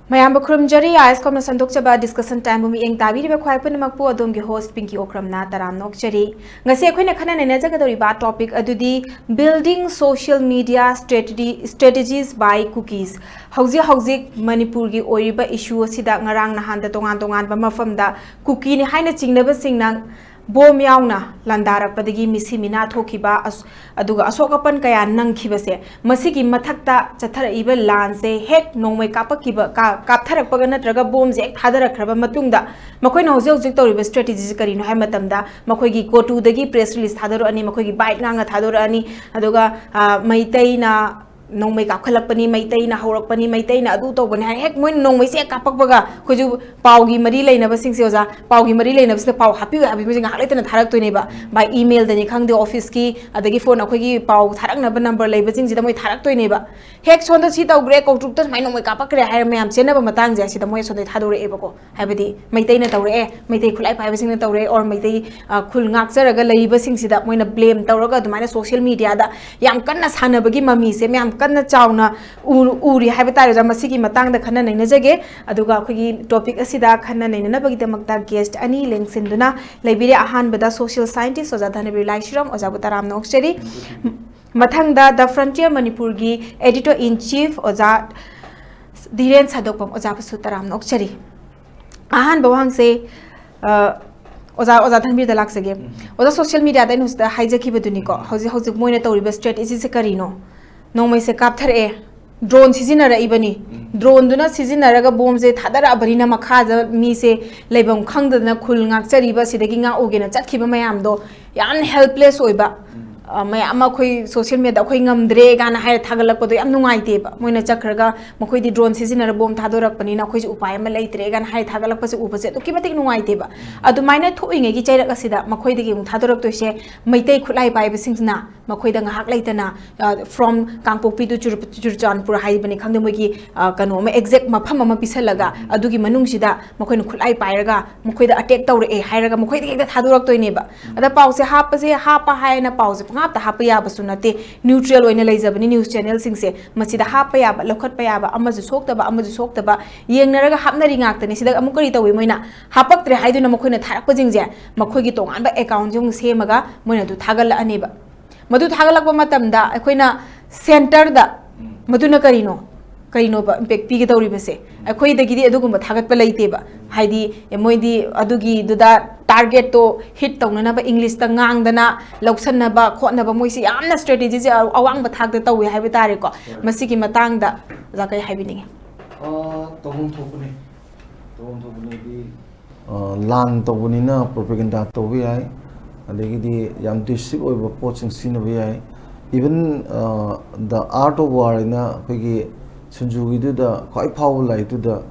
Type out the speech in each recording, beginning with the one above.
Mayam Bakrum ISCOM Sandokchaba discussion time bumi eng tabi riba khwai punamak pu adom gi host Pinky Okram na taram nok chari ngase khoina khana ne jagadori ba topic adudi building social media strategies by cookies hauji Manipur gi oiriba issue asida ngarang nahan da tongan ba mafamda cookie ni haina chingnaba singna bom yauna landarakpadagi misi mina thokiba aduga asokapan kaya nangkhibase masigi mathakta chathara'iba lanse hek nongmai kapakiba kaptharakpaga natraga bom je thadarakraba matungda makoina hojik tawriba strategy karino hai matamda makoigi kotu dagi press release thadaro ani makoigi bite nganga thadaro ani aduga maitaina nongmai kapkhalakpani maitaina haurakpani maitaina adu tawbani hek moi nongmai se kapakbaga khoju paugi mari leinaba singse oja paugi mari leinaba se pau happy happy mi ngak leitana tharak toineba by email dani khangde office ki adagi phone akhoi pau tharaknaba number leiba singsi da moi tharak toineba hek sonda si tawgre koutuk ta mai nongmai kapakre hai mayam chenaba matang je si da moi sonda thadore ebako habadi maitaina tawre maitai khulai paiba singna tawre or maitai khul ngak jaraga leiba singsi da moina blame tawraga dumaina social media da yam kanna sanabagi mami se myam kanna chauna uri haibitare ja masigi matang da khana naina jage aduga khogi topic asida khana naina na bagi damakta guest ani lengsinduna leibire ahan bada social scientist oja dhanabir laishiram oja butaram nokcheri mathangda the frontier manipur gi editor in chief oja dhiren sadokpam oja basutaram nokcheri ahan bawang se oja dhanbir da laksage oja social media da nusta hijack baduni ko hoji moina tawriba strategy se karino nongmai se kapthare drone sizinara ibani drone duna sizinaraga bomb je thadara abani na makha mi se leibam khangdana khul ngak chariba sidagi nga ogena chatkhiba mayam do yan helpless oiba mayam khoi social media khoi ngamdre gana hai thagalakpa do yam nungai te ba moina chakraga makhoi di drone sizinara bomb thadorak pani na khoi ju upay ma leitre gana hai thagalakpa se upase to kimatik nungai te ba adu maina thoinge gi chairak asida makhoi digi mu thadorak to se maitai khulai pai ba singna makhoi da ngahak leitana from kangpokpi to churchanpur haibani khangde mogi kano ma exact mafam ma pisalaga adugi manung sida makhoi khulai pairaga makhoi da attack tawre e hairaga makhoi da ekda thadorak toine ba ada pause hapa haina pause ngapta hapa ya basunate neutral oina leijabani news channel singse masida hapa ya ba lokhat pa ya ba amaju soktaba yengnaraga hapnari ngaktani sida amukari tawi moina hapaktre haiduna makhoi tharakpa jingje makhoi gi tongan ba account jung semaga moina du thagal ani ba madu thagalakpa matamda akoina center da maduna karino ba impact pi gi tawri base akoi dagidi adugumba thagat pa leite ba haidi moidi adugi duda target to hit tawna ba english ta ngang dana lauksanna ba khotna ba moisi yamna strategy je awang ba thak da tawi haibi tare ko masigi matang da za kai haibininge tohum thopuni di lan tawuni na propaganda tawi ai adagidi yam disik oiba poching sinawi ai even the art of war ina pegi sunjugi du da khoi phau lai tu da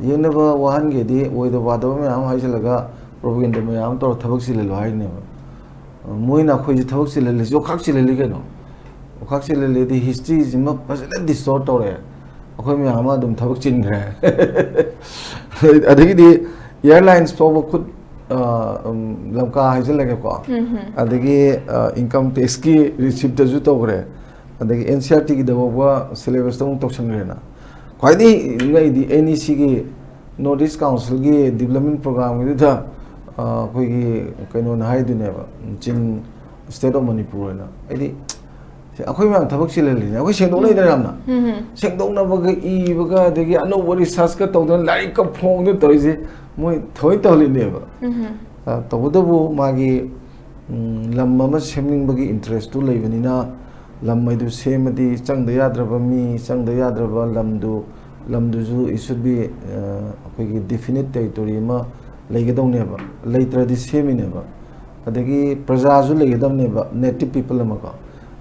yenaba wahan ge di oida wada me am haisalaga propaganda me am tor thabak silel hai ne moina khoi ji thabak silel jo khak silel ge no khak silel di history jima pasala distort tore akhoi me am adum thabak chin gre adagidi airlines probo khud lamka haisalaga ko adagi income tax ki receipt ju togre adagi NCRT ki dawa syllabus tong toksangre khwaidi ngai di NEC ki Northeast Council ki development program gi da khoi gi kaino na hai du ne ba chin state of Manipur na ai akhoi ma thabak silali ne akhoi sengdong nei da ramna sengdong na ba i ba adagi anu bori research ka tawdan lai ka phong de toise moi thoi tawli ne ba tawdabu magi lamma ma semning bagi interest tu leibani na lamai du semadi changda yadraba mi changda yadraba lamdu ju it should be akogi definite territory ma leigedong ne ba leitra di semi ne ba adagi praja ju leigedam ne ba native people ma ka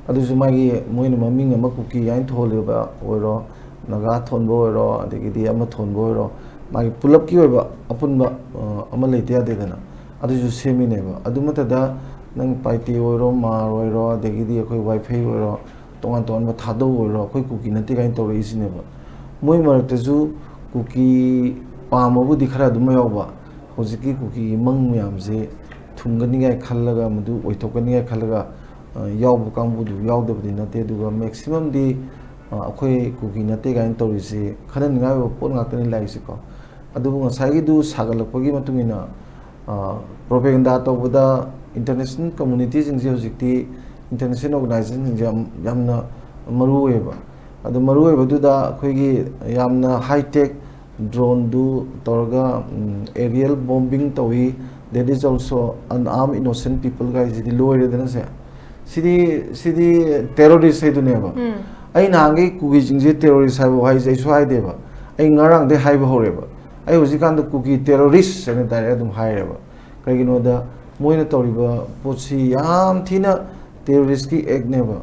adu ju magi moina maming ma kuki yain thole ba oiro naga thonbo oiro adagi di ama thonbo oiro magi pulap ki ba apun ba ama leite ade dana adu ju semi ne ba adu mata da nang paiti oiro mar oiro adagidi akhoi wifi oiro tongan ba thado oiro akhoi kuki nati gain tawre isine ba moi marakta ju kuki pamabu dikhara dum yawa hojiki kuki mang myam je thungani gai khallaga madu oithokani gai khallaga yaw bu kangbu du yaw de nate duga maximum di ꯑꯩꯈꯣꯏ ꯀꯨꯀꯤ ꯅꯠꯇꯦ ꯀꯥꯏꯅ ꯇꯧꯔꯤꯁꯤ ꯈꯟꯅꯅꯤꯡꯉꯥꯏ ꯑꯣꯏꯕ ꯄꯣꯠ ꯉꯥꯛꯇꯅꯤ ꯂꯥꯛꯏꯁꯤꯀꯣ ꯑꯗꯨꯕꯨ ꯉꯁꯥꯏꯒꯤꯗꯨ ꯁꯥꯒꯠꯂꯛꯄꯒꯤ ꯃꯇꯨꯡ ꯏꯟꯅ ꯄ꯭ꯔꯣꯄꯦꯒꯦꯟꯗꯥ ꯇꯧꯕꯗ ꯏꯟꯇꯔꯅꯦꯁꯅꯦꯜ ꯀꯝꯃꯨꯅꯤꯇꯤꯁꯤꯡꯁꯦ ꯍꯧꯖꯤꯛꯇꯤ ꯏꯟꯇꯔꯅꯦꯁꯅꯦꯜ ꯑꯣꯔꯒꯅꯥꯏꯖꯦꯁꯟꯁꯤꯡꯁꯦ ꯌꯥꯝꯅ ꯃꯔꯨ ꯑꯣꯏꯌꯦꯕ ꯑꯗꯨ ꯃꯔꯨ ꯑꯣꯏꯕꯗꯨꯗ ꯑꯩꯈꯣꯏꯒꯤ ꯌꯥꯝꯅ ꯍꯥꯏ-ꯇꯦꯛ ꯗ꯭ꯔꯣꯟꯗꯨ ꯇꯧꯔꯒ ꯑꯦꯔꯤꯌꯦꯜ ꯕꯣꯝꯕꯤꯡ ꯇꯧꯏ ꯗꯦꯠ ꯏꯁ ꯑꯣꯜꯁꯣ ꯑꯟꯑꯥꯔꯝ ꯏꯅꯣꯁꯦꯟꯠ ꯄꯤꯄꯜ ꯒꯥꯏꯁꯤꯗꯤ ꯂꯣꯏꯔꯦꯗꯅ ꯁꯦ ꯁꯤꯗꯤ ꯇꯦꯔꯣꯔꯤꯁ ꯍꯥꯏꯗꯨꯅꯦꯕ ꯑꯩ ꯅꯍꯥꯟꯒꯩ ꯀꯨꯀꯤꯁꯤꯡꯁꯦ ꯇꯦꯔꯣꯔꯤꯁ ꯍꯥꯏꯕ ꯋꯥꯍꯩꯁꯦ ꯑꯩꯁꯨ ꯍꯥꯏꯗꯦꯕ ꯑꯩ ꯉꯔꯥꯡꯗꯩ ꯍꯥꯏꯕ ꯍꯧꯔꯦꯕ ꯑꯩ ꯍꯧꯖꯤꯛꯀꯥꯟꯗ ꯀꯨꯀꯤ ꯇꯦꯔꯣꯔꯤꯁ ꯍꯥꯏꯅ ꯗꯥꯏꯔꯦꯛ ꯑꯗꯨꯝ ꯍꯥꯏꯔꯦꯕ ꯀꯩꯒꯤꯅꯣꯗ ꯃꯣꯏꯅ ꯇꯧꯔꯤꯕ ꯄꯣꯠꯁꯤ ꯌꯥꯝ ꯊꯤꯅ ꯇꯦꯔꯣꯔꯤꯁꯀꯤ ꯑꯦꯛꯅꯦꯕ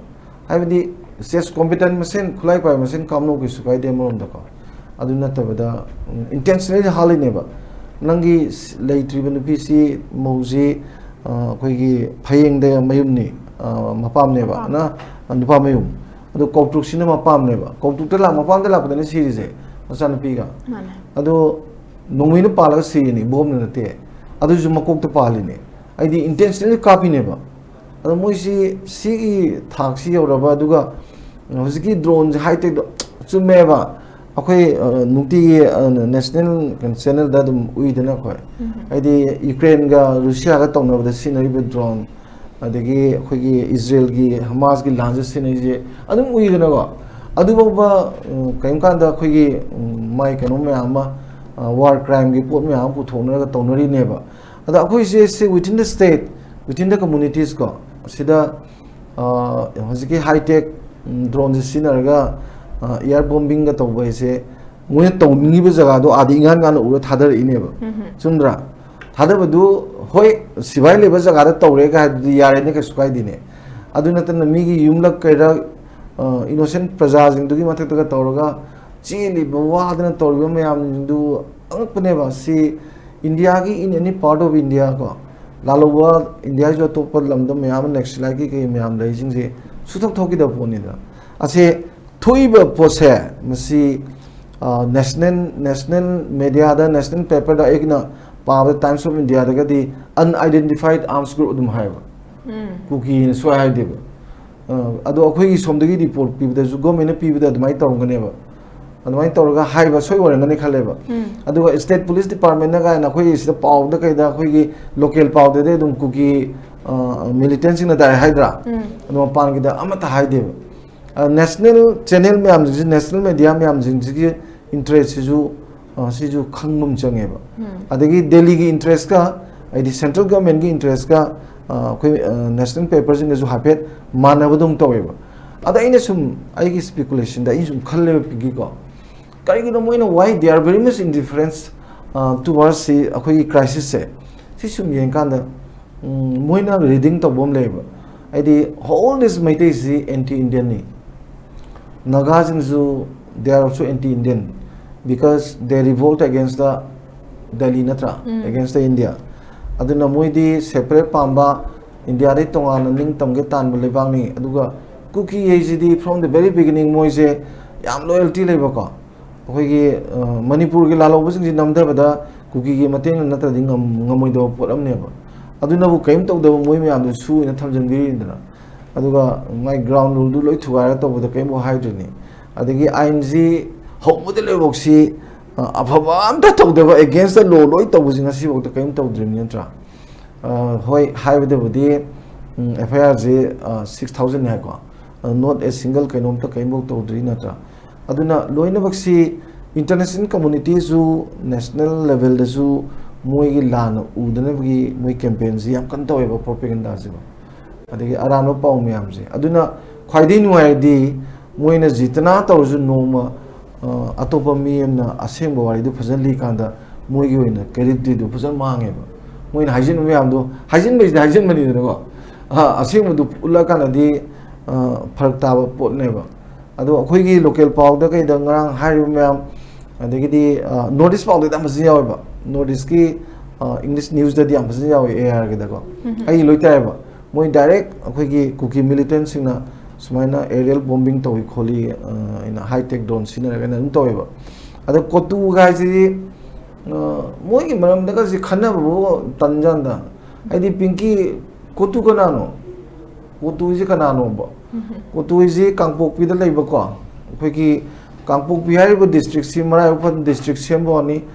ꯍꯥꯏꯕꯗꯤ ꯆꯦꯁ ꯀꯣꯝꯄꯤꯇꯟ ꯃꯁꯦꯟ ꯈꯨꯠꯂꯥꯏ ꯄꯥꯏ ꯃꯁꯦꯟ ꯀꯥꯞꯅꯧ ꯀꯩꯁꯨ ꯀꯥꯏꯗꯦ ꯑꯃꯔꯣꯝꯗꯀꯣ ꯑꯗꯨ ꯅꯠꯇꯕꯗ ꯏꯟꯇꯦꯟꯁꯅꯦꯜꯂꯤ ꯍꯥꯠꯂꯤꯅꯦꯕ ꯅꯪꯒꯤ ꯂꯩꯇ꯭ꯔꯤꯕ ꯅꯨꯄꯤꯁꯤ ꯃꯧꯁꯤ ꯑꯩꯈꯣꯏꯒꯤ ꯐꯌꯦꯡꯗ ꯃꯌꯨꯝꯅꯤ ꯃꯄꯥꯝꯅꯦꯕ ꯅꯨꯄꯥ ꯃꯌꯨꯝ ꯑꯗꯣ ꯀꯧꯇ꯭ꯔꯨꯛꯁꯤꯅ ꯃꯄꯥꯝꯅꯦꯕ ꯀꯧꯇ꯭ꯔꯨꯛꯇ ꯃꯄꯥꯝꯗ ꯂꯥꯛꯄꯗꯅ ꯁꯤꯔꯤꯁꯦ ꯃꯆꯥꯅꯨꯄꯤꯒ ꯑꯗꯣ ꯅꯣꯡꯃꯩꯅ ꯄꯥꯜꯂꯒ ꯁꯤꯔꯤꯅꯤ ꯕꯣꯝꯅ ꯅꯠꯇꯦ ꯑꯗꯨꯁꯨ ꯃꯀꯣꯛꯇ ꯄꯥꯜꯂꯤꯅꯤ ꯑꯩꯗꯤ ꯏꯟꯇꯦꯟꯁꯅꯦꯜꯂꯤ ꯀꯥꯞꯄꯤꯅꯦꯕ ꯑꯗꯣ ꯃꯣꯏꯁꯤ ꯁꯤꯒꯤ ꯊꯥꯛꯁꯤ ꯌꯧꯔꯕ ꯑꯗꯨꯒ ꯍꯧꯖꯤꯛꯀꯤ ꯗ꯭ꯔꯣꯟꯁꯦ ꯍꯥꯏꯇꯦꯛꯇꯣ ꯆꯨꯝꯃꯦꯕ ꯑꯩꯈꯣꯏ ꯅꯨꯡꯇꯤꯒꯤ ꯅꯦꯁꯅꯦꯜ ꯆꯦꯅꯦꯜꯗ ꯑꯗꯨꯝ ꯎꯏꯗꯅ ꯑꯩꯈꯣꯏ ꯍꯥꯏꯗꯤ ꯌꯨꯀ꯭ꯔꯦꯟꯒ ꯔꯨꯁꯤꯌꯥꯒ ꯇꯧꯅꯕꯗ ꯁꯤꯖꯤꯟꯅꯔꯤꯕ ꯗ꯭ꯔꯣꯟ ꯑꯗꯒꯤ ꯑꯩꯈꯣꯏꯒꯤ ꯏꯖ꯭ꯔꯦꯜꯒꯤ ꯍꯃꯥꯁꯀꯤ ꯂꯥꯟꯁꯦ ꯁꯤꯖꯤꯟꯅꯔꯤꯁꯦ ꯑꯗꯨꯝ ꯎꯏꯗꯅꯀꯣ ꯑꯗꯨꯐꯥꯎꯕ ꯀꯔꯤꯒꯨꯝꯕ ꯀꯥꯟꯗ ꯑꯩꯈꯣꯏꯒꯤ ꯃꯥꯏ ꯀꯩꯅꯣ ꯃꯌꯥꯝ ꯑꯃ ꯋꯥꯔ ꯀ꯭ꯔꯥꯏꯝꯒꯤ ꯄꯣꯠ ꯃꯌꯥꯝ ꯑꯃ ꯄꯨꯊꯣꯛꯅꯔꯒ ꯇꯧꯅꯔꯤꯅꯦꯕ ꯑꯗ ꯑꯩꯈꯣꯏꯁꯦ ꯋꯤꯊꯤꯟ ꯗ ꯁ꯭ꯇꯦꯠ ꯋꯤꯊꯤꯟ ꯗ ꯀꯝꯃꯨꯅꯤꯇꯤꯁ ꯀꯣ ꯁꯤꯗ ꯍꯧꯖꯤꯛꯀꯤ ꯍꯥꯏ-ꯇꯦꯛ ꯗ꯭ꯔꯣꯟꯁꯦ ꯁꯤꯖꯤꯟꯅꯔꯒ ꯏꯌꯥꯔ ꯕꯣꯝꯕꯤꯡꯒ ꯇꯧꯕ ꯍꯥꯏꯁꯦ ꯃꯣꯏꯅ ꯇꯧꯅꯤꯡꯉꯤꯕ ꯖꯒꯥꯗꯣ ꯑꯥꯗ ꯏꯉꯥꯟ ꯉꯥꯟꯅ ꯎꯔ ꯊꯥꯗꯔꯛꯏꯅꯦꯕ ꯆꯨꯝꯗ꯭ꯔꯥ ꯊꯥꯗꯕꯗꯨ ꯍꯣꯏ ꯁꯤꯐꯥꯏ ꯂꯩꯕ ꯖꯒꯥꯗ ꯇꯧꯔꯦꯒ ꯍꯥꯏꯕꯗꯨꯗꯤ ꯌꯥꯔꯦꯅꯦ ꯀꯩꯁꯨ ꯀꯥꯏꯗꯦꯅꯦ ꯑꯗꯨ ꯅꯠꯇꯅ ꯃꯤꯒꯤ ꯌꯨꯝꯂꯛ ꯀꯩꯔ ꯏꯅꯣꯁꯦꯟ ꯄ꯭ꯔꯖꯥꯁꯤꯡꯗꯨꯒꯤ ꯃꯊꯛꯇꯒ ꯇꯧꯔꯒ ꯆꯦꯜꯂꯤꯕ ꯋꯥꯗꯅ ꯇꯧꯔꯤꯕ ꯃꯌꯥꯝꯁꯤꯡꯗꯨ ꯑꯉꯛꯄꯅꯦꯕ ꯁꯤ ꯏꯟꯗꯤꯌꯥꯒꯤ ꯏꯟ ꯑꯦꯅꯤ ꯄꯥꯔꯠ ꯑꯣꯐ ꯏꯟꯗꯤꯌꯥ ꯀꯣ ꯂꯥꯜꯍꯧꯕ ꯏꯟꯗꯤꯌꯥꯒꯤꯁꯨ ꯑꯇꯣꯞꯄ ꯂꯝꯗ ꯃꯌꯥꯝ ꯅꯦꯛꯁꯂꯥꯏꯠꯀꯤ ꯀꯩ ꯃꯌꯥꯝ ꯂꯩꯁꯤꯡꯁꯦ ꯁꯨꯊꯣꯛ ꯊꯣꯛꯈꯤꯗꯕ ꯄꯣꯠꯅꯤꯗ ꯑꯁꯦ ꯊꯣꯛꯏꯕ ꯄꯣꯠꯁꯦ ꯃꯁꯤ ꯅꯦꯁꯅꯦꯜ ꯃꯦꯗꯤꯌꯥꯗ ꯅꯦꯁꯅꯦꯜ ꯄꯦꯄꯔꯗ ꯑꯩꯒꯤꯅ ꯄꯥꯕꯗ ꯇꯥꯏꯝꯁ ꯑꯣꯐ ꯏꯟꯗꯤꯌꯥꯗꯒꯗꯤ ꯑꯟꯑꯥꯏꯗꯦꯟꯇꯤꯐꯥꯏꯠ ꯑꯥꯔꯝꯁ ꯒ꯭ꯔꯨꯞ ꯑꯗꯨꯝ ꯍꯥꯏꯌꯦꯕ ꯀꯨꯀꯤꯅ ꯁꯨꯡꯍꯥꯏ ꯍꯥꯏꯗꯦꯕ ꯑꯗꯣ ꯑꯩꯈꯣꯏꯒꯤ ꯁꯣꯝꯗꯒꯤ ꯔꯤꯄꯣꯔꯠ ꯄꯤꯕꯗꯁꯨ ꯒꯣꯔꯃꯦꯟꯅ ꯄꯤꯕꯗ ꯑꯗꯨꯃꯥꯏꯅ ꯇꯧꯔꯝꯒꯅꯦꯕ ꯑꯗꯨꯃꯥꯏꯅ ꯇꯧꯔꯒ ꯍꯥꯏꯕ ꯁꯣꯏ ꯑꯣꯏꯔꯝꯒꯅꯤ ꯈꯜꯂꯦꯕ ꯑꯗꯨꯒ ꯁ꯭ꯇꯦꯠ ꯄꯨꯂꯤꯁ ꯗꯤꯄꯥꯔꯠꯃꯦꯟꯅ ꯀꯥꯏꯅ ꯑꯩꯈꯣꯏꯒꯤ ꯁꯤꯗ ꯄꯥꯎꯗ ꯀꯩꯗ ꯑꯩꯈꯣꯏꯒꯤ ꯂꯣꯀꯦꯜ ꯄꯥꯎꯗꯗꯤ ꯑꯗꯨꯝ ꯀꯨꯀꯤ ꯃꯤꯂꯤꯇꯦꯟꯁꯤꯡꯅ ꯗꯥꯏꯔꯦꯛ ꯍꯥꯏꯗ꯭ꯔꯥ ꯑꯗꯨ ꯃꯄꯥꯟꯒꯤꯗ ꯑꯃꯠꯇ ꯍꯥꯏꯗꯦꯕ ꯅꯦꯁꯅꯦꯜ ꯆꯦꯅꯦꯜ ꯃꯌꯥꯝꯁꯤꯡꯁꯤ ꯅꯦꯁꯅꯦꯜ ꯃꯦꯗꯤꯌꯥ ꯃꯌꯥꯝꯁꯤꯡꯁꯤꯒꯤ ꯏꯟꯇꯔꯦꯁꯁꯤꯁꯨ ꯁꯤꯁꯨ ꯈꯪꯕ ꯑꯃ ꯆꯪꯉꯦꯕ ꯑꯗꯒꯤ ꯗꯦꯜꯂꯤꯒꯤ ꯏꯟꯇꯔꯦꯁꯀ ꯍꯥꯏꯗꯤ ꯁꯦꯟꯇ꯭ꯔꯦꯜ ꯒꯚꯔꯟꯃꯦꯟꯠꯒꯤ ꯏꯟꯇꯔꯦꯁꯀ ꯑꯩꯈꯣꯏ ꯅꯦꯁꯅꯦꯜ ꯄꯦꯄꯔꯁꯤꯡꯒꯁꯨ ꯍꯥꯏꯐꯦꯠ ꯃꯥꯟꯅꯕꯗꯧ ꯇꯧꯋꯦꯕ ꯑꯗ ꯑꯩꯅ ꯁꯨꯝ ꯑꯩꯒꯤ ꯁ꯭ꯄꯦꯀꯨꯂꯦꯁꯟꯗ ꯑꯩꯅ ꯁꯨꯝ ꯈꯜꯂꯦꯕ ꯄꯤꯒꯤꯀꯣ ꯀꯔꯤꯒꯤꯅꯣ ꯃꯣꯏꯅ ꯋꯥꯏ ꯗꯦ ꯑꯥꯔ ꯚꯦꯔꯤ ꯃꯁ ꯏꯟꯗꯤꯐꯔꯦꯟꯁ ꯇꯨꯋꯥꯔds ꯁꯤ ꯑꯩꯈꯣꯏꯒꯤ ꯀ꯭ꯔꯥꯏꯁꯤꯁꯁꯦ ꯁꯤ ꯁꯨꯝ ꯌꯦꯡꯀꯥꯟꯗ ꯃꯣꯏꯅ ꯔꯤꯗꯤꯡ ꯇꯧꯕ ꯑꯃ ꯂꯩꯌꯦꯕ ꯍꯥꯏꯗꯤ ꯍꯣꯜ ꯗꯤꯁ ꯃꯩꯇꯩꯁꯤ ꯑꯦꯟꯇꯤ ꯏꯟꯗꯤꯌꯟꯅꯤ ꯅꯥꯒꯥꯁꯤꯡꯁꯨ they are also anti Indian because they revolt against the Delhi natra against the India aduna moidi separate pamba India ri tongana ning tamge tanba lebangni aduga kuki yejidi from the very beginning moise yam loyalty leba ko akoigi Manipur gi lalo sing namdabada kuki gi mateng natra ding ngamoido poram neba aduna bu kaim tawda moi myam du su ina thamjanbiri indra aduga my ground rule du loi thugara tawda kaim bo haidrini adagi ainji ꯍꯧꯕꯗ ꯂꯣꯏꯐꯥꯎꯁꯤ ꯑꯐꯕ ꯑꯝꯇ ꯇꯧꯗꯕ against ꯂꯣ ꯂꯣꯏ ꯇꯧꯕꯁꯤ ꯉꯁꯤꯐꯥꯎꯗ ꯀꯔꯤꯝ ꯇꯧꯗ꯭ꯔꯤꯕꯅꯤ ꯅꯠꯇ꯭ꯔꯥ ꯍꯣꯏ ꯍꯥꯏꯕꯗꯕꯨꯗꯤ F ꯑꯥꯏ ꯑꯥꯔꯁꯤ 6,000 ꯍꯥꯏꯀꯣ ꯅꯣꯠ ꯑꯦ ꯁꯤꯡꯒꯜ ꯀꯩꯅꯣꯝꯇ ꯀꯔꯤꯝꯐꯥꯎ ꯇꯧꯗ꯭ꯔꯤ ꯅꯠꯇ꯭ꯔꯥ ꯑꯗꯨꯅ ꯂꯣꯏꯅꯃꯛꯁꯤ ꯏꯟꯇꯔꯅꯦꯁꯅꯦꯜ ꯀꯝꯃꯨꯅꯤꯇꯤꯁꯨ ꯅꯦꯁꯅꯦꯜ ꯂꯦꯚꯦꯜꯗꯁꯨ ꯃꯣꯏꯒꯤ ꯂꯥꯟꯅ ꯎꯗꯅꯕꯒꯤ ꯃꯣꯏ ꯀꯦꯝꯄꯦꯟꯁꯤ ꯌꯥꯝ ꯀꯟꯅ ꯇꯧꯋꯦꯕ ꯄ꯭ꯔꯣꯄꯦꯒꯦꯟꯗꯥꯁꯤꯀꯣ ꯑꯗꯒꯤ ꯑꯔꯥꯟꯕ ꯄꯥꯎ ꯃꯌꯥꯝꯁꯦ ꯑꯗꯨꯅ ꯈ꯭ꯋꯥꯏꯗꯒꯤ ꯅꯨꯡꯉꯥꯏꯔꯗꯤ ꯃꯣꯏꯅ ꯖꯤꯇꯅꯥ ꯇꯧꯔꯁꯨ ꯅꯣꯡꯃ ꯑꯇꯣꯞꯄ ꯃꯤ ꯑꯃꯅ ꯑꯁꯦꯡꯕ ꯋꯥꯔꯤꯗꯨ ꯐꯖꯅ ꯂꯤꯀꯥꯟꯗ ꯃꯣꯏꯒꯤ ꯑꯣꯏꯅ ꯀ꯭ꯔꯦꯗꯤꯕꯤꯂꯤꯇꯤꯗꯨ ꯐꯖꯅ ꯃꯥꯡꯉꯦꯕ ꯃꯣꯏꯅ ꯍꯥꯏꯖꯤꯟꯕ ꯃꯌꯥꯝꯗꯣ ꯍꯥꯏꯖꯤꯟꯕꯁꯤꯗꯤ ꯍꯥꯏꯖꯤꯟꯕꯅꯤꯗꯅꯀꯣ ꯑꯁꯦꯡꯕꯗꯨ ꯎꯠꯂꯀꯥꯟꯗꯗꯤ ꯐꯔꯛ ꯇꯥꯕ ꯄꯣꯠꯅꯦꯕ ꯑꯗꯣ ꯑꯩꯈꯣꯏꯒꯤ ꯂꯣꯀꯦꯜ ꯄꯥꯎꯗ ꯀꯩꯗ ꯉꯔꯥꯡ ꯍꯥꯏꯔꯤꯕ ꯃꯌꯥꯝ ꯑꯗꯒꯤꯗꯤ ꯅꯣꯔꯠ ꯏꯁ ꯄꯥꯎꯗꯗꯤ ꯌꯥꯝ ꯐꯖꯅ ꯌꯥꯎꯋꯦꯕ ꯅꯣꯔꯠ ꯏꯁꯀꯤ ꯏꯪꯂꯤꯁ ꯅ꯭ꯌꯨꯁꯇꯗꯤ ꯌꯥꯝ ꯐꯖꯅ ꯌꯥꯎꯋꯦ ꯑꯦ ꯑꯥꯔꯒꯤꯗꯀꯣ ꯑꯩ ꯂꯣꯏ ꯇꯥꯏꯌꯦꯕ ꯃꯣꯏ ꯗꯥꯏꯔꯦꯛ ꯑꯩꯈꯣꯏꯒꯤ ꯀꯨꯀꯤ ꯃꯤꯂꯤꯇꯦꯟꯁꯤꯡꯅ ꯁꯨꯃꯥꯏꯅ ꯑꯦꯔꯤꯌꯦꯜ ꯕꯣꯝꯕꯤꯡ ꯇꯧꯏ ꯈꯣꯠꯂꯤ ꯑꯩꯅ ꯍꯥꯏ-ꯇꯦꯛ ꯗ꯭ꯔꯣꯟ ꯁꯤꯖꯤꯟꯅꯔꯒꯅ ꯑꯗꯨꯝ ꯇꯧꯋꯦꯕ ꯑꯗꯣ ꯀꯣꯇꯨꯒ ꯍꯥꯏꯁꯤꯗꯤ ꯃꯣꯏꯒꯤ ꯃꯔꯝꯗꯒꯁꯤ ꯈꯟꯅꯕꯕꯨ ꯇꯟꯖꯥꯟꯗ ꯍꯥꯏꯗꯤ ꯄꯤꯡꯀꯤ ꯀꯣꯇꯨ ꯀꯅꯥꯅꯣ ꯀꯣꯇꯨꯁꯤ ꯀꯅꯥꯅꯣꯕ ꯀꯣꯇꯨꯁꯤ ꯀꯥꯡꯄꯣꯛꯄꯤꯗ ꯂꯩꯕꯀꯣ ꯑꯩꯈꯣꯏꯒꯤ ꯀꯥꯡꯄꯣꯛꯄꯤ ꯍꯥꯏꯔꯤꯕ ꯗꯤꯁꯇ꯭ꯔꯤꯛꯁꯤ ꯃꯔꯥꯏꯕꯛ ꯗꯤꯁꯇ꯭ꯔꯤꯛ ꯁꯦꯝꯕ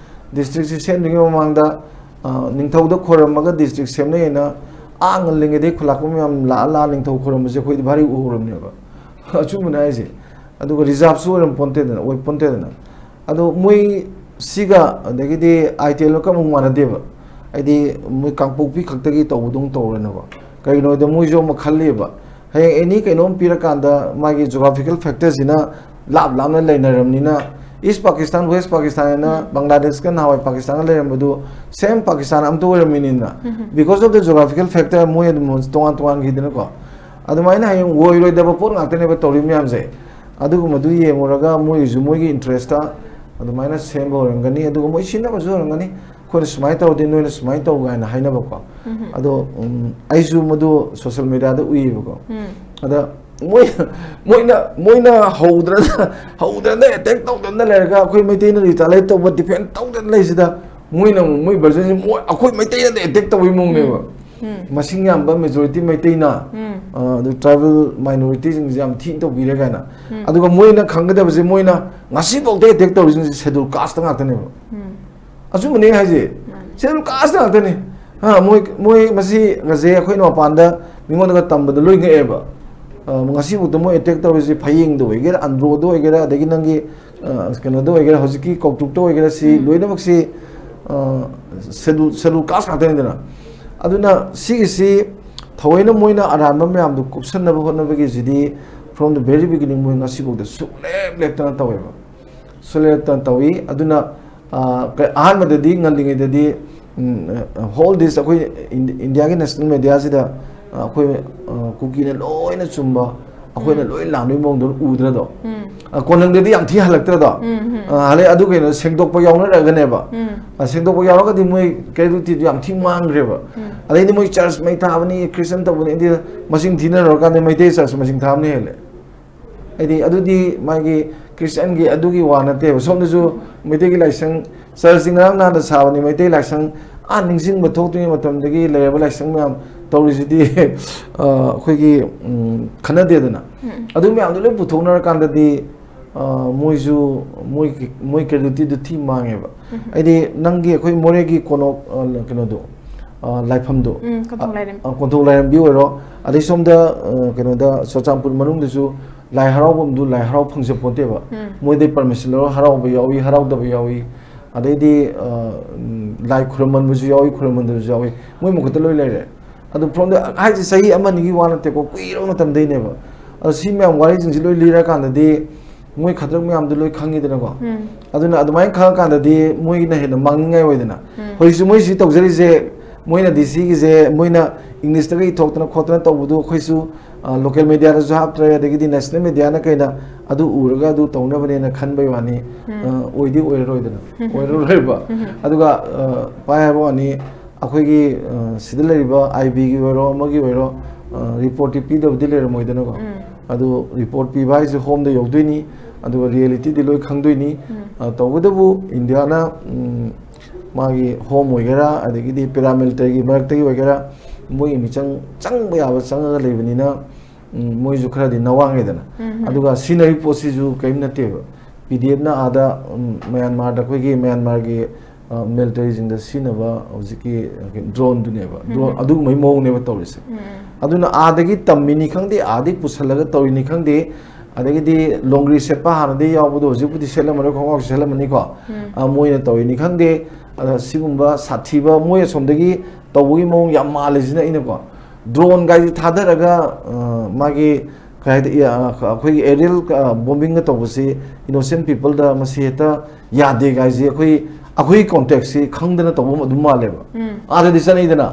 ꯗꯤꯁꯇ꯭ꯔꯤꯛꯁꯤ ꯁꯦꯝꯗ꯭ꯔꯤꯉꯩ ꯃꯃꯥꯡꯗ ꯅꯤꯡꯊꯧꯗ ꯈꯣꯏꯔꯝꯃꯒ ꯗꯤꯁꯇ꯭ꯔꯤꯛ ꯁꯦꯝꯅꯩꯅ ꯉꯜꯂꯤꯉꯩꯗꯩ ꯈꯨꯜꯂꯥꯛꯄ ꯃꯌꯥꯝ ꯂꯥꯛꯑ ꯅꯤꯡꯊꯧ ꯈꯣꯏꯔꯝꯕꯁꯦ ꯑꯩꯈꯣꯏꯗꯤ ꯚꯥꯔꯤ ꯎꯍꯧꯔꯕꯅꯦꯕ ꯑꯆꯨꯝꯕꯅꯦ ꯍꯥꯏꯁꯦ ꯑꯗꯨꯒ ꯔꯤꯖꯥꯕꯁꯨ ꯑꯣꯏꯔꯝꯄꯣꯟꯇꯦꯗꯅ ꯑꯣꯏꯄꯣꯟꯇꯦꯗꯅ ꯑꯗꯣ ꯃꯣꯏ ꯁꯤꯒ ꯑꯗꯒꯤꯗꯤ ꯑꯥꯏꯇꯦꯜꯒ ꯑꯃꯨꯛ ꯃꯥꯟꯅꯗꯦꯕ ꯍꯥꯏꯗꯤ ꯃꯣꯏ ꯀꯥꯡꯄꯣꯛꯄꯤ ꯈꯛꯇꯒꯤ ꯇꯧꯕꯗꯧ ꯇꯧꯔꯦꯅꯀꯣ ꯀꯩꯒꯤꯅꯣꯗ ꯃꯣꯏꯁꯨ ꯑꯃꯨꯛ ꯈꯜꯂꯤꯕ ꯍꯌꯦꯡ ꯑꯦꯅꯤ ꯀꯩꯅꯣꯝ ꯄꯤꯔꯀꯥꯟꯗ ꯃꯥꯒꯤ ꯖꯣꯒ꯭ꯔꯥꯐꯤꯀꯦꯜ ꯐꯦꯛꯇꯔꯁꯤꯅ ꯂꯥꯞꯅ ꯂꯩꯅꯔꯕꯅꯤꯅ ꯏꯁ ꯄꯥꯀꯤꯁꯇꯥꯟ ꯋꯦꯁ ꯄꯥꯀꯤꯁꯇꯥꯟ ꯍꯥꯏꯅ ꯕꯪꯒ꯭ꯂꯥꯗꯦꯁꯀ ꯅꯍꯥꯟꯋꯥꯏ ꯄꯥꯀꯤꯁꯇꯥꯟꯒ ꯂꯩꯔꯝꯕꯗꯨ ꯁꯦꯝ ꯄꯥꯀꯤꯁꯇꯥꯟ ꯑꯝꯇ ꯑꯣꯏꯔꯝꯃꯤꯅꯤꯅ because of the geographical factor ꯃꯣꯏ ꯑꯗꯨꯝ ꯇꯣꯉꯥꯟꯈꯤꯗꯅꯀꯣ ꯑꯗꯨꯃꯥꯏꯅ ꯍꯌꯦꯡ ꯑꯣꯏꯔꯣꯏꯗꯕ ꯄꯣꯠ ꯉꯥꯛꯇꯅꯦꯕ ꯇꯧꯔꯤ ꯃꯌꯥꯝꯁꯦ ꯑꯗꯨꯒꯨꯝꯕꯗꯨ ꯌꯦꯡꯉꯨꯔꯒ ꯃꯣꯏꯒꯤꯁꯨ ꯃꯣꯏꯒꯤ ꯏꯟꯇꯔꯦꯁꯇ ꯑꯗꯨꯃꯥꯏꯅ ꯁꯦꯝꯕ ꯑꯣꯏꯔꯝꯒꯅꯤ ꯑꯗꯨꯒ ꯃꯣꯏ ꯁꯤꯟꯅꯕꯁꯨ ꯑꯣꯏꯔꯝꯒꯅꯤ ꯑꯩꯈꯣꯏꯅ ꯁꯨꯃꯥꯏꯅ ꯇꯧꯔꯗꯤ ꯅꯣꯏꯅ ꯁꯨꯃꯥꯏꯅ ꯇꯧ ꯀꯥꯏꯅ ꯍꯥꯏꯅꯕꯀꯣ ꯑꯗꯣ ꯑꯩꯁꯨ ꯃꯗꯨ ꯁꯣꯁꯤꯌꯦꯜ ꯃꯦꯗꯤꯌꯥꯗ ꯎꯏꯌꯦꯕꯀꯣ ꯑꯗ ꯃꯣꯏꯅ ꯍꯧꯗ꯭ꯔꯅ ꯑꯦꯇꯦꯛ ꯇꯧꯗꯅ ꯂꯩꯔꯒ ꯑꯩꯈꯣꯏ ꯃꯩꯇꯩꯅ ꯔꯤꯇꯥꯂꯥꯏꯠ ꯇꯧꯕ ꯗꯤꯐꯦꯟ ꯇꯧꯗꯅ ꯂꯩꯁꯤꯗ ꯃꯣꯏꯅ ꯃꯣꯏ ꯚꯔꯖꯟꯁꯤ ꯑꯩꯈꯣꯏ ꯃꯩꯇꯩꯅ ꯑꯦꯇꯦꯛ ꯇꯧꯕꯒꯤ ꯃꯑꯣꯡꯅꯦꯕ ꯃꯁꯤꯡ ꯌꯥꯝꯕ ꯃꯦꯖꯣꯔꯤꯇꯤ ꯃꯩꯇꯩꯅ ꯑꯗꯨ ꯇ꯭ꯔꯥꯏꯕꯦꯜ ꯃꯥꯏꯅꯣꯔꯤꯇꯤꯁꯤꯡꯁꯦ ꯌꯥꯝ ꯊꯤꯅ ꯇꯧꯕꯤꯔꯦ ꯀꯥꯏꯅ ꯑꯗꯨꯒ ꯃꯣꯏꯅ ꯈꯪꯒꯗꯕꯁꯦ ꯃꯣꯏꯅ ꯉꯁꯤꯐꯥꯎꯗ ꯑꯦꯇꯦꯛ ꯇꯧꯔꯤꯁꯤꯡꯁꯦ ꯁꯦꯗꯨꯜ ꯀꯥꯁꯇ ꯉꯥꯛꯇꯅꯦꯕ ꯑꯆꯨꯝꯕꯅꯦ ꯍꯥꯏꯁꯦ ꯁꯦꯗꯨꯜ ꯀꯥꯁꯇ ꯉꯥꯛꯇꯅꯦ ꯃꯣꯏ ꯃꯁꯤꯒꯁꯦ ꯑꯩꯈꯣꯏꯅ ꯃꯄꯥꯟꯗ ꯃꯤꯉꯣꯟꯗꯒ ꯇꯝꯕꯗ ꯂꯣꯏ ꯉꯛꯑꯦꯕ ꯉꯁꯤꯐꯥꯎꯗ ꯃꯣꯏ ꯑꯦꯇꯦꯛ ꯇꯧꯔꯤꯁꯤ ꯐꯌꯦꯡꯗ ꯑꯣꯏꯒꯦꯔꯥ ꯑꯟꯗ꯭ꯔꯣꯗ ꯑꯣꯏꯒꯦꯔꯥ ꯑꯗꯒꯤ ꯅꯪꯒꯤ ꯀꯩꯅꯣꯗ ꯑꯣꯏꯒꯦꯔꯥ ꯍꯧꯖꯤꯛꯀꯤ ꯀꯧꯇꯨꯛꯇ ꯑꯣꯏꯒꯦꯔꯥ ꯁꯤ ꯂꯣꯏꯅꯃꯛꯁꯤ ꯁꯦꯗꯨꯜ ꯀꯥꯁ ꯉꯥꯛꯇꯅꯤꯗꯅ ꯑꯗꯨꯅ ꯁꯤꯒꯤꯁꯤ ꯊꯑꯣꯏꯅ ꯃꯣꯏꯅ ꯑꯔꯥꯟꯕ ꯃꯌꯥꯝꯗꯨ ꯀꯨꯞꯁꯟꯅꯕ ꯍꯣꯠꯅꯕꯒꯤꯁꯤꯗꯤ ꯐ꯭ꯔꯣꯝ ꯗ ꯚꯦꯔꯤ ꯕꯤꯒꯤꯅꯤꯡ ꯃꯣꯏ ꯉꯁꯤꯐꯥꯎꯗ ꯂꯦꯞꯇꯅ ꯇꯧꯋꯦꯕ ꯂꯦꯞꯇꯅ ꯇꯧꯏ ꯑꯗꯨꯅ ꯑꯍꯥꯟꯕꯗꯗꯤ ꯉꯜꯂꯤꯉꯩꯗꯗꯤ ꯍꯣꯜ ꯗꯤꯁ ꯑꯩꯈꯣই ꯏꯟꯗꯤꯌꯥꯒꯤ ꯅꯦꯁꯅꯦꯜ ꯃꯦꯗꯤꯌꯥꯁꯤꯗ ꯑꯩꯈꯣꯏ ꯀꯨꯀꯤꯅ ꯂꯣꯏꯅ ꯆꯨꯝꯕ ꯑꯩꯈꯣꯏꯅ ꯂꯣꯏ ꯂꯥꯟꯕꯒꯤ ꯃꯑꯣꯡꯗꯣ ꯎꯗ꯭ꯔꯗꯣ ꯀꯣꯟꯅꯪꯗꯗꯤ ꯌꯥꯝ ꯊꯤ ꯍꯜꯂꯛꯇ꯭ꯔꯗꯣ ꯍꯜꯂꯛꯑꯦ ꯑꯗꯨ ꯀꯩꯅꯣ ꯁꯦꯡꯗꯣꯛꯄ ꯌꯥꯎꯅꯔꯒꯅꯦꯕ ꯁꯦꯡꯗꯣꯛꯄ ꯌꯥꯎꯔꯒꯗꯤ ꯃꯣꯏ ꯀ꯭ꯔꯦꯗꯤꯕꯤꯂꯤꯇꯤꯗꯨ ꯌꯥꯝ ꯊꯤ ꯃꯥꯡꯈ꯭ꯔꯦꯕ ꯑꯗꯩꯗꯤ ꯃꯣꯏ ꯆꯔꯆ ꯃꯩ ꯊꯥꯕꯅꯤ ꯈ꯭ꯔꯤꯁꯇꯟ ꯇꯧꯕꯅꯤ ꯑꯗꯨ ꯃꯁꯤꯡ ꯊꯤꯅꯔꯨꯔꯀꯥꯟꯗ ꯃꯩꯇꯩ ꯆꯔꯆ ꯃꯁꯤꯡ ꯊꯥꯕꯅ ꯍꯦꯜꯂꯦ ꯍꯥꯏꯗꯤ ꯑꯗꯨꯗꯤ ꯃꯥꯒꯤ ꯈ꯭ꯔꯤꯁꯇꯟꯒꯤ ꯑꯗꯨꯒꯤ ꯋꯥ ꯅꯠꯇꯦꯕ ꯁꯣꯝꯗꯁꯨ ꯃꯩꯇꯩꯒꯤ ꯂꯥꯏꯁꯪ ꯆꯔꯆꯁꯤ ꯉꯔꯥꯡ ꯅꯍꯥꯟꯗ ꯁꯥꯕꯅꯤ ꯃꯩꯇꯩ ꯂꯥꯏꯁꯪ ꯅꯤꯡꯁꯤꯡꯕ ꯊꯣꯛꯇ꯭ꯔꯤꯉꯩ ꯃꯇꯝꯗꯒꯤ ꯂꯩꯔꯕ ꯂꯥꯏꯁꯪ ꯃꯌꯥꯝ ꯇꯧꯔꯤꯁꯤꯗꯤ ꯑꯩꯈꯣꯏꯒꯤ ꯈꯟꯅꯗꯦꯗꯅ ꯑꯗꯨ ꯃꯌꯥꯝꯗꯣ ꯂꯣꯏ ꯄꯨꯊꯣꯛꯅꯔꯀꯥꯟꯗꯗꯤ ꯃꯣꯏꯁꯨ ꯃꯣꯏ ꯀ꯭ꯔꯦꯗꯤꯕꯤꯂꯤꯇꯤꯗꯨ ꯊꯤ ꯃꯥꯡꯉꯦꯕ ꯍꯥꯏꯗꯤ ꯅꯪꯒꯤ ꯑꯩꯈꯣꯏ ꯃꯣꯔꯦꯒꯤ ꯀꯣꯅꯣꯛ ꯀꯩꯅꯣꯗꯣ ꯂꯥꯏꯐꯝꯗꯣ ꯀꯣꯟꯊꯣꯛ ꯂꯥꯏꯔꯦꯝꯕꯤ ꯑꯣꯏꯔꯣ ꯑꯗꯩ ꯁꯣꯝꯗ ꯀꯩꯅꯣꯗ ꯆꯨꯔꯆꯥꯟꯄꯨꯔ ꯃꯅꯨꯡꯗꯁꯨ ꯂꯥꯏ ꯍꯔꯥꯎꯐꯝꯗꯨ ꯂꯥꯏ ꯍꯔꯥꯎ ꯐꯪꯖꯄꯣꯟꯇꯦꯕ ꯃꯣꯏꯗꯩ ꯄꯔꯃꯤꯁꯟ ꯂꯧꯔ ꯍꯔꯥꯎꯕ ꯌꯥꯎꯏ ꯍꯔꯥꯎꯗꯕ ꯌꯥꯎꯏ ꯑꯗꯩꯗꯤ ꯂꯥꯏ ꯈꯨꯔꯨꯝꯃꯟꯕꯁꯨ ꯌꯥꯎꯏ ꯈꯨꯔꯨꯝꯃꯟꯗꯕꯁꯨ ꯌꯥꯎꯏ ꯃꯣꯏ ꯃꯈꯨꯠꯇ ꯂꯣꯏ ꯂꯩꯔꯦ ꯑꯗꯨ ꯐ꯭ꯔꯣꯝꯗ ꯍꯥꯏꯁꯦ ꯆꯍꯤ ꯑꯃꯅꯤꯒꯤ ꯋꯥ ꯅꯠꯇꯦꯀꯣ ꯀꯨꯏꯔꯕ ꯃꯇꯝꯗꯩꯅꯦꯕ ꯑꯗꯣ ꯁꯤ ꯃꯌꯥꯝ ꯋꯥꯔꯤꯁꯤꯡꯁꯤ ꯂꯣꯏ ꯂꯤꯔꯀꯥꯟꯗꯗꯤ ꯃꯣꯏ ꯈꯗ꯭ꯔꯛ ꯃꯌꯥꯝꯗꯣ ꯂꯣꯏ ꯈꯪꯉꯤꯗꯅꯀꯣ ꯑꯗꯨꯅ ꯑꯗꯨꯃꯥꯏꯅ ꯈꯪꯉꯀꯥꯟꯗꯗꯤ ꯃꯣꯏꯒꯤꯅ ꯍꯦꯟꯅ ꯃꯥꯡꯅꯤꯡꯉꯥꯏ ꯑꯣꯏꯗꯅ ꯍꯧꯖꯤꯛꯁꯨ ꯃꯣꯏ ꯁꯤ ꯇꯧꯖꯔꯤꯁꯦ ꯃꯣꯏꯅꯗꯤ ꯁꯤꯒꯤꯁꯦ ꯃꯣꯏꯅ ꯏꯪꯂꯤꯁꯇꯒ ꯏꯊꯣꯛꯇꯅ ꯈꯣꯠꯇꯅ ꯇꯧꯕꯗꯨ ꯑꯩꯈꯣꯏꯁꯨ ꯂꯣꯀꯦꯜ ꯃꯦꯗꯤꯌꯥꯗꯁꯨ ꯍꯥꯞꯇ꯭ꯔꯦ ꯑꯗꯒꯤꯗꯤ ꯅꯦꯁꯅꯦꯜ ꯃꯦꯗꯤꯌꯥꯅ ꯀꯩꯅ ꯑꯗꯨ ꯎꯔꯒ ꯑꯗꯨ ꯇꯧꯅꯕꯅꯦꯅ ꯈꯟꯕꯩ ꯋꯥꯅꯤ ꯑꯣꯏꯗꯤ ꯑꯣꯏꯔꯔꯣꯏꯗꯅ ꯑꯣꯏꯔꯔꯣꯏꯕ ꯑꯗꯨꯒ ꯄꯥꯏ ꯍꯥꯏꯕ ꯋꯥꯅꯤ ꯑꯩꯈꯣꯏꯒꯤ ꯁꯤꯗ ꯂꯩꯔꯤꯕ ꯑꯥꯏ ꯕꯤꯒꯤ ꯑꯣꯏꯔꯣ ꯑꯃꯒꯤ ꯑꯣꯏꯔꯣ ꯔꯤꯄꯣꯔꯠꯇꯤ ꯄꯤꯗꯕꯗꯤ ꯂꯩꯔꯝꯃꯣꯏꯗꯅꯀꯣ ꯑꯗꯨ ꯔꯤꯄꯣꯔꯠ ꯄꯤꯕ ꯍꯥꯏꯁꯦ ꯍꯣꯝꯗ ꯌꯧꯗꯣꯏꯅꯤ ꯑꯗꯨꯒ ꯔꯤꯌꯦꯂꯤꯇꯤꯗꯤ ꯂꯣꯏ ꯈꯪꯗꯣꯏꯅꯤ ꯇꯧꯕꯇꯕꯨ ꯏꯟꯗꯤꯌꯥꯅ ꯃꯥꯒꯤ ꯍꯣꯝ ꯑꯣꯏꯒꯦꯔꯥ ꯑꯗꯒꯤꯗꯤ ꯄꯦꯔꯥꯃꯤꯂꯤꯇꯔꯤꯒꯤ ꯃꯔꯛꯇꯒꯤ ꯑꯣꯏꯒꯦꯔꯥ ꯃꯣꯏꯒꯤ ꯃꯤꯆꯪ ꯆꯪꯕ ꯌꯥꯕ ꯆꯪꯉꯒ ꯂꯩꯕꯅꯤꯅ ꯃꯣꯏꯁꯨ ꯈꯔꯗꯤ ꯅꯋꯥꯡꯉꯦꯗꯅ ꯑꯗꯨꯒ ꯁꯤꯖꯤꯟꯅꯔꯤꯕ ꯄꯣꯠꯁꯤꯁꯨ ꯀꯔꯤꯝ ꯅꯠꯇꯦꯕ ꯄꯤ ꯗꯤ ꯑꯦꯐꯅ ꯑꯥꯗ ꯃ꯭ꯌꯥꯟꯃꯥꯔꯗ ꯑꯩꯈꯣꯏꯒꯤ ꯃ꯭ꯌꯥꯟꯃꯥꯔꯒꯤ ꯃꯤꯂꯤꯇꯔꯤꯁꯤꯡꯗ ꯁꯤꯖꯤꯟꯅꯕ ꯍꯧꯖꯤꯛꯀꯤ ꯗ꯭ꯔꯣꯟꯗꯨꯅꯦꯕ ꯗ꯭ꯔꯣꯟ ꯑꯗꯨꯒꯨꯝꯕꯒꯤ ꯃꯑꯣꯡꯅꯦꯕ ꯇꯧꯔꯤꯁꯦ ꯑꯗꯨꯅ ꯑꯥꯗꯒꯤ ꯇꯝꯃꯤꯅꯤ ꯈꯪꯗꯦ ꯑꯥꯗꯒꯤ ꯄꯨꯁꯜꯂꯒ ꯇꯧꯔꯤꯅꯤ ꯈꯪꯗꯦ ꯑꯗꯒꯤꯗꯤ ꯂꯣꯡꯒ꯭ꯔꯤ ꯁꯦꯠꯄ ꯍꯥꯟꯅꯗꯤ ꯌꯥꯎꯕꯗꯣ ꯍꯧꯖꯤꯛꯄꯨꯗꯤ ꯁꯦꯠꯂꯝꯃꯔꯣꯏ ꯈꯣꯡꯒ꯭ꯔꯥꯎ ꯁꯦꯠꯂꯝꯃꯅꯤꯀꯣ ꯃꯣꯏꯅ ꯇꯧꯔꯤꯅꯤ ꯈꯪꯗꯦ ꯑꯗ ꯁꯤꯒꯨꯝꯕ ꯁꯥꯊꯤꯕ ꯃꯣꯏ ꯑꯁꯣꯝꯗꯒꯤ ꯇꯧꯕꯒꯤ ꯃꯑꯣꯡ ꯌꯥꯝ ꯃꯥꯜꯂꯤꯁꯤꯅ ꯑꯩꯅꯀꯣ ꯗ꯭ꯔꯣꯟ ꯒꯥꯏꯁꯤ ꯊꯥꯗꯔꯒ ꯃꯥꯒꯤ ꯀꯩ ꯍꯥꯏꯗꯤ ꯑꯩꯈꯣꯏꯒꯤ ꯑꯦꯔꯤꯌꯜ ꯕꯣꯝꯕꯤꯡꯒ ꯇꯧꯕꯁꯤ ꯏꯅꯣꯁꯦꯟ ꯄꯤꯄꯜꯗ ꯃꯁꯤ ꯍꯦꯛꯇ ꯌꯥꯗꯦ ꯒꯥꯏꯁꯤ ꯑꯩꯈꯣꯏꯒꯤ ꯀꯣꯟꯇꯦꯛꯁꯤ ꯈꯪꯗꯅ ꯇꯧꯕ ꯑꯗꯨꯝ ꯃꯥꯜꯂꯦꯕ ꯑꯥꯗꯗꯤ ꯆꯠꯅꯩꯗꯅ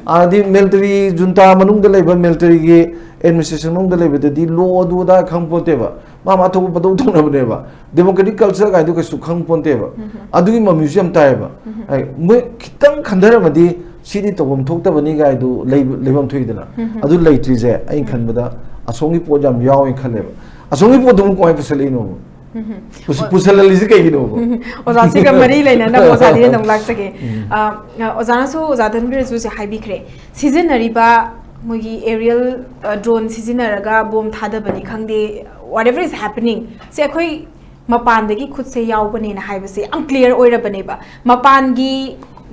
ꯑꯥꯗꯗꯤ ꯃꯤꯂꯤꯇꯔꯤ ꯖꯨꯟꯇꯥ ꯃꯅꯨꯡꯗ ꯂꯩꯕ ꯃꯤꯂꯤꯇꯔꯤꯒꯤ ꯑꯦꯗꯃꯤꯅꯤꯁꯇ꯭ꯔꯦꯁꯟ ꯃꯅꯨꯡꯗ ꯂꯩꯕꯗꯗꯤ ꯂꯣ ꯑꯗꯨ ꯑꯗꯥ ꯈꯪꯄꯣꯟꯇꯦꯕ ꯃꯥ ꯊꯣꯛꯄ ꯄꯗꯧ ꯇꯧꯅꯕꯅꯦꯕ ꯗꯦꯃꯣꯀ꯭ꯔꯦꯇꯤꯛ ꯀꯜꯆꯔ ꯀꯥꯏꯗꯣ ꯀꯩꯁꯨ ꯈꯪꯄꯣꯟꯇꯦꯕ ꯑꯗꯨꯒꯤ ꯃꯃꯤꯁꯨ ꯌꯥꯝ ꯇꯥꯏꯌꯦꯕ ꯃꯣꯏ ꯈꯤꯇꯪ ꯈꯟꯊꯔꯝꯃꯗꯤ ꯁꯤꯗꯤ ꯇꯧꯐꯝ ꯊꯣꯛꯇꯕꯅꯤ ꯒꯥꯏꯗꯨ ꯂꯩꯐꯝ ꯊꯣꯛꯏꯗꯅ ꯑꯗꯨ ꯂꯩꯇ꯭ꯔꯤꯁꯦ ꯑꯩꯅ ꯈꯟꯕꯗ ꯑꯁꯣꯝꯒꯤ ꯄꯣꯠ ꯌꯥꯝ ꯌꯥꯎꯋꯦꯅ ꯈꯜꯂꯦꯕ ꯑꯁꯣꯝꯒꯤ ꯄꯣꯠꯇꯨ ꯀꯃꯥꯏꯅ ꯄꯨꯁꯜꯂꯛꯏꯅꯣꯕ ꯄꯨꯁꯜꯍꯜꯂꯤꯁꯤ ꯀꯩꯒꯤꯅꯣꯕ ꯑꯣꯖꯥꯁꯤꯒ ꯃꯔꯤ ꯂꯩꯅꯅꯕ ꯑꯣꯖꯥꯗꯤ ꯑꯗꯨꯝ ꯂꯥꯛꯆꯒꯦ ꯑꯣꯖꯥꯅꯁꯨ ꯑꯣꯖꯥ ꯙꯟꯕꯤꯔꯁꯨ ꯍꯥꯏꯕꯤꯈ꯭ꯔꯦ ꯁꯤꯖꯤꯟꯅꯔꯤꯕ ꯃꯣꯏꯒꯤ ꯑꯦꯔꯤꯌꯜ ꯗ꯭ꯔꯣꯟ ꯁꯤꯖꯤꯟꯅꯔꯒ ꯕꯣꯝ ꯊꯥꯗꯕꯅꯤ ꯈꯪꯗꯦ whatever is happening se akhoi mapan dagi khud se yaw bane na hai base am clear oira bane ba mapan gi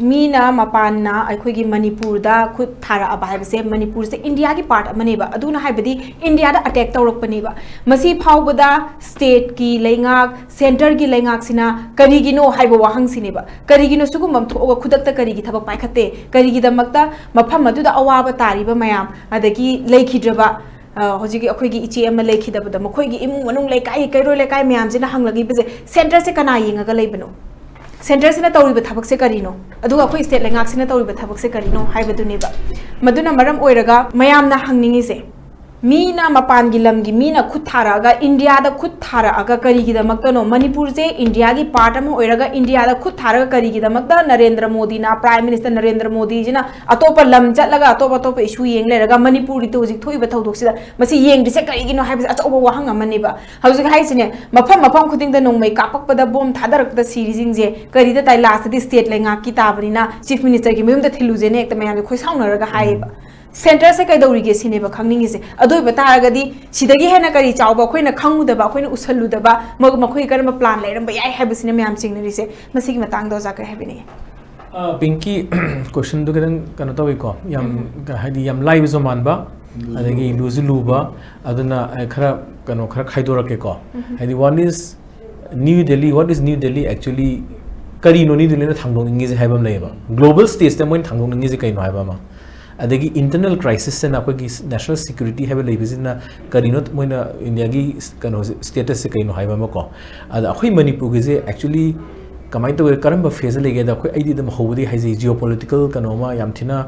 Meena मपाना अखोगी Manipur दा खुद थारा अब हाइबसे मणिपुर से इंडिया की पार्ट अमने बा अदुना हाइबदी इंडिया दा अटैक तौरकपनी बा मसी फावबदा स्टेट की लेंगाक सेंटर की लेंगाक सिना करिगिनो हाइबो वाहंग सिनेबा करिगिनो सुगुमम थोगा खुदकता करिगी थबक पाइखते करिगी दमकता मफम मदुदा अवाबा तारिबा मयाम अदगी लेखिद्रबा होजिगी अखोगी इचे अम लेखिदबदा मखोगी इमु मनुंग लेकाई कैरो लेकाई मयाम जिना हंगलगी बजे सेंटर से कना यिंगा लेबनो सेंटर से तौरीब थबक से करीनो अदुगा अखोई स्टेट लेंगाक से तौरीब थबक से करीनो हाइबदुनेबा मदुना मरम ओइरगा मयामना हंगनिंगिसे मीना मपान की लम की मीना खुद थारागा इंडिया दा खुद थारागा करीगी दमक्तनो मणिपुर से इंडिया की पार्ट अम ओइरगा इंडिया दा खुद थारागा करीगी दमक्ता नरेंद्र मोदी ना प्राइम मिनिस्टर नरेंद्र मोदी जिना अतोप लम चलगा अतोप इशू येंग लेरगा मणिपुर तो हुजिक थोइबा थौदोक्सिदा मसी येंग दिसे करीगिनो हाइबस अचौबा वाहंग अमनेबा हुजिक हाइसिने मफम खुदिंग दा नोंमै कापकपदा बोम थादरकदा सीरीजिंग जे करीदा ताइ लास्ट दि स्टेट लेंगा की ताबनिना चीफ मिनिस्टर की मयुमदा थिलुजेने एकता मयाम खोइ साउनरगा हाइबा सेंटर से कईदौरीगे सिनेबा खंगनिंगिसे अदोइबा तारगदी सिदगी हेना करी चावबा अखोइना खंगुदबा अखोइना उसल्लुदबा मखोइ करम प्लान लेरम याय हाइबसिने मयाम चिंगनरिसे मसिगी मतंग दो जाकर हाइबिने पिंकी क्वेश्चन दु गदन कनो तविको याम हाइदि याम लाइव जो मानबा अदगी लुजु लुबा अदुना खरा कनो खरा खाइदोरके को हाइदि one is new Delhi what is new Delhi actually करी नो न्यू दिल्ली ना थांगदोंगिजे हाइबम लेबा ग्लोबल स्टेज ते मोइन थांगदोंगिजे कइनो हाइबा मा अदगी इंटरनल क्राइसिस से नापकी नेशनल सिक्योरिटी है लेबिजिना करीनो मोइना इंडिया की कनो स्टेटस से कइनो हाइबा मको अद अखोइ मणिपुर गिजे एक्चुअली कमाई तो करम फेज लेगे द अखोइ आइदि दम होबदी हाइजे जियोपॉलिटिकल कनोमा यामथिना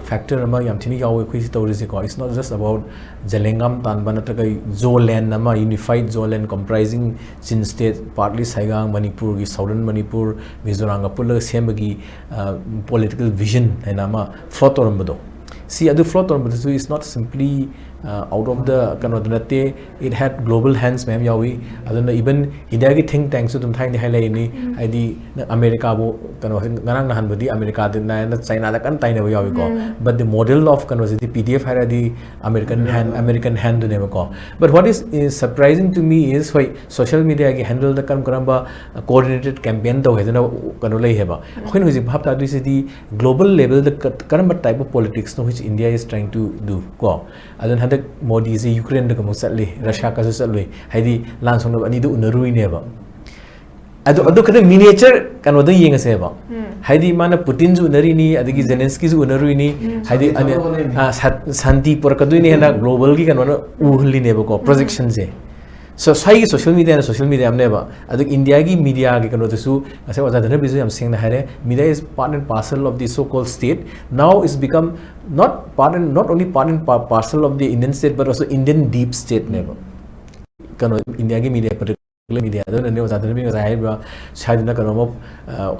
फैक्टर अमा यामथिनी याव अखोइ तौरिसे को it's not just about Zalengam तानबा नत्रगै जोलैंड अमा unified Zoland comprising Chin state partly Sagaing Manipur की साउदर्न मणिपुर मिजोराम पुल सेमबगी पॉलिटिकल विजन हैनामा फ्लोट तोरमबदो सी अदु फ्लोट तोरमबदो is not simply out of the kano dunate it had global hands ma'am yawi aduna even india ki think tanks dum thain hai lai ni aidi america bo kano ngarang na hanbudi america din na china da kan taina yawi ko but the model of kano the pdf had the american hand ne ko but what is surprising to me is why social media ki handle the kan karamba coordinated campaign do hedana kano lai heba khoin hoji bhab ta disi the global level the karamba type of politics no which india is trying to do ko adun Modi से Ukraine the कमु चले Russia का चले हाइदी लान song अनि दु उनरुइनेबा अदु कदे miniature कनो द येंगसेबा हाइदी माना पुतिन जु उनरिनी अदगी जेलेंस्की जु उनरुइनी हाइदी शांति परकदुइने ना ग्लोबल की कनो उहलिनेबा को प्रोजेक्शन से so sai social media amneba aduk india gi media gi kano su ase waja dana bizu am sing na hare media is part and parcel of the so called state now is become not only part and parcel of the indian state but also indian deep state neba kano india gi media particular media adon ne waja dana bi ga hai ba sai na kano mo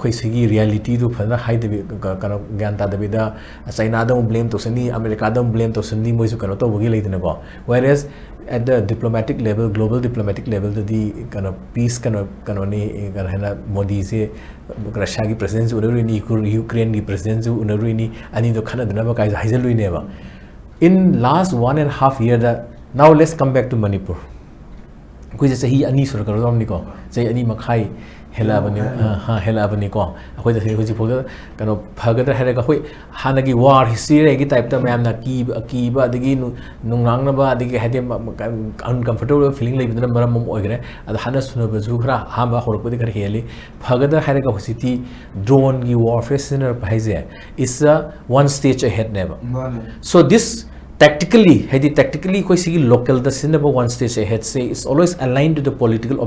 khoi sigi reality du phana hai de kano gyan ta de da china da blame to sani america da blame to sani moi su kano to bogi leidina ko whereas at the diplomatic level, global diplomatic level, the kind of peace kind of ne Modi se Russia ki presence unaruni Ukraine ki presence unaruni ani do khana dana ba kai haizelui neba in last 1.5 year that now let's come back to Manipur kuise sahi ani sur karo amni ko sahi ani makhai hela bani ko akhoi da hoji phoga kano phagada hera khoi hanagi war history gi type ta mayam na ki ba digi nungrang na ba digi hade uncomfortable feeling lai bidana maram mom oigre ad hana suna ba zu khra ha ba horok di kar heli phagada hera ga hositi drone gi warfare center bhaise is one stage ahead never so this tactically koi sigi local the cinema one stage ahead say is always aligned to the political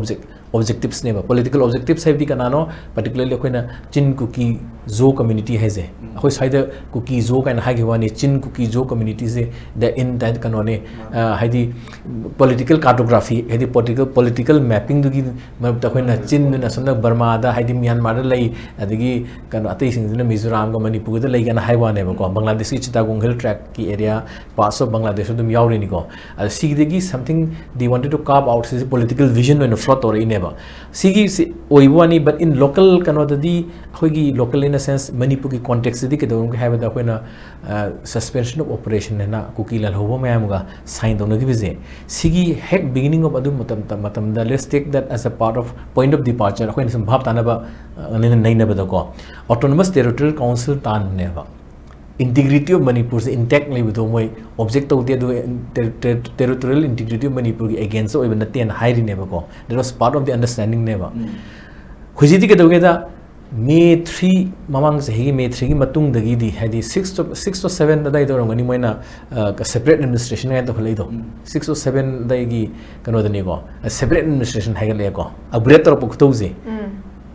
objectives never political objectives have the kanano particularly koi na chin kuki zo community has a koi side kuki zo kan ha giwani chin kuki zo community se the in that kanone haidi political cartography haidi political mapping du gi ta koi na chin na sona burma da haidi myanmar da lai adigi kano atai sing na mizoram ga manipur da lai kana haiwa ne ko bangladesh ki chittagong hill track ki area parts of bangladesh dum yauri ni ko sigdegi something they wanted to carve out is political vision when a float or in neba sigi oibwani but in local kanada di hoigi local in a sense Manipur ki context di ke dong have da hoina suspension of operation na kuki la hobo mayam ga sign dong gi bize sigi heck beginning of adu matam da let's take that as a part of point of departure hoina sam bhab tanaba nai na ba da ko autonomous territorial council tan neba integrity of Manipur se intact lai with moi object to the territorial integrity of Manipur against so even the ten high never go that was part of the understanding never hujiti ke doge da May 3 mamang se hi May 3 gi matung dagi di hadi 6 to 7 da dai dorong ani moina separate administration ga to holai do 6 to 7 dai gi kano da ni go separate administration ha ga le ko upgrade tor pok to je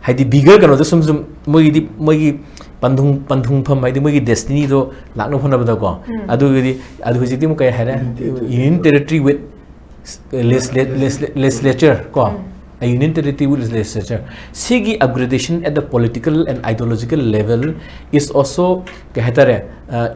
hadi bigger kano da sum moi gi pandung pham hai di destiny do lakno phona ba ko adu hujiti mu kai hara union territory with legislature ko a union territory with legislature sigi upgradation at the political and ideological level is also kahatare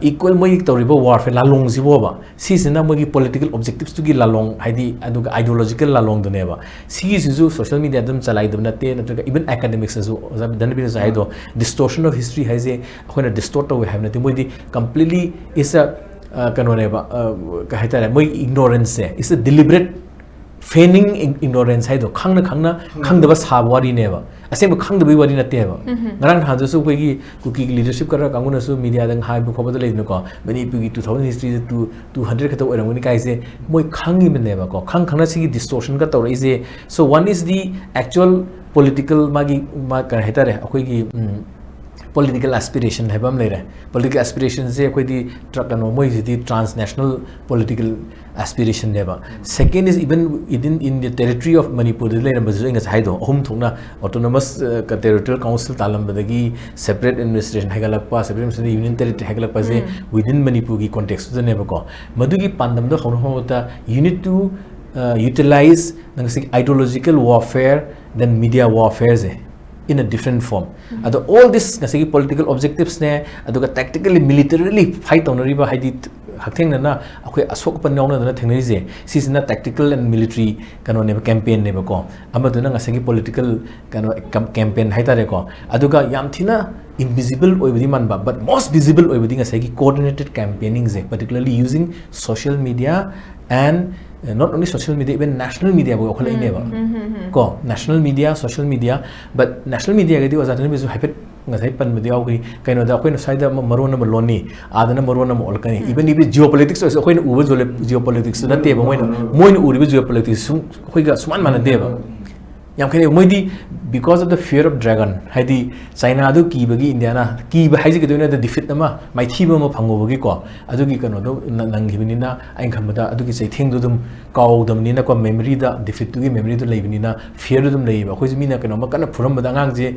equal moi toribo warfare lalong jibo ba si sina moi political objectives to gi lalong haidi aduga ideological lalong do neba sigi sizu social media dum chalai dum nate natraga even academics azu dan bin zaido distortion of history haise akhona distort we have nate moi di completely is a kanoneba kahatare moi ignorance is a deliberate feigning ignorance hai do khangna khangdaba sabwari neba asem khangdaba wari na teba ngarang ha so koigi kuki leadership kara kanguna so media dang hai bu khobada le ko Manipur gi 2000 history to 200 khata oramuni kai se moi khangi me neba ko khangna sigi distortion ka tor is so one is the actual political magi ma ka hetare akoigi political aspiration hebam lere political aspiration se koi di trakano moi di transnational political aspiration neba second is even in the territory of Manipur le mazu inga haido hum thongna autonomous territorial council talam badagi separate administration hagalakpa separate union territory hagalakpa se within Manipur gi context the neba ko madugi pandam da hono hota you need to utilize ideological warfare than media warfare se in a different form. All this political objectives ne tactically militarily fight on riba haidi haktheng na akoi asok pan nauna na thengnai je sis na tactical and military kano ne campaign ne ko amaduna ngasagi political kano campaign haitare ko aduga yam thina invisible oibadi manba but most visible oibadi ngasagi coordinated campaigning je particularly using social media and not only social media even national media bo kholai ne ba ko national media social media but national media ga di wazatani bisu hyper ngasai pan media gi kaino da koina saida marona ma loni adana marona ma olkani even if geopolitics so koina uba geopolitics na te ba moina uri geopolitics koi ga suman mana de ba yam khane moidi because of the fear of dragon haidi China do ki bagi India na ki ba haiji ke doina the defeat ma mai thi ba ma phango bagi ko adugi kano do nangi bini na ain khamada adugi sei theng do dum kaw dum ni na ko memory da defeat tu gi memory do leibini na fear do dum leiba khoi mi na kano ma kana phuram ba ngang je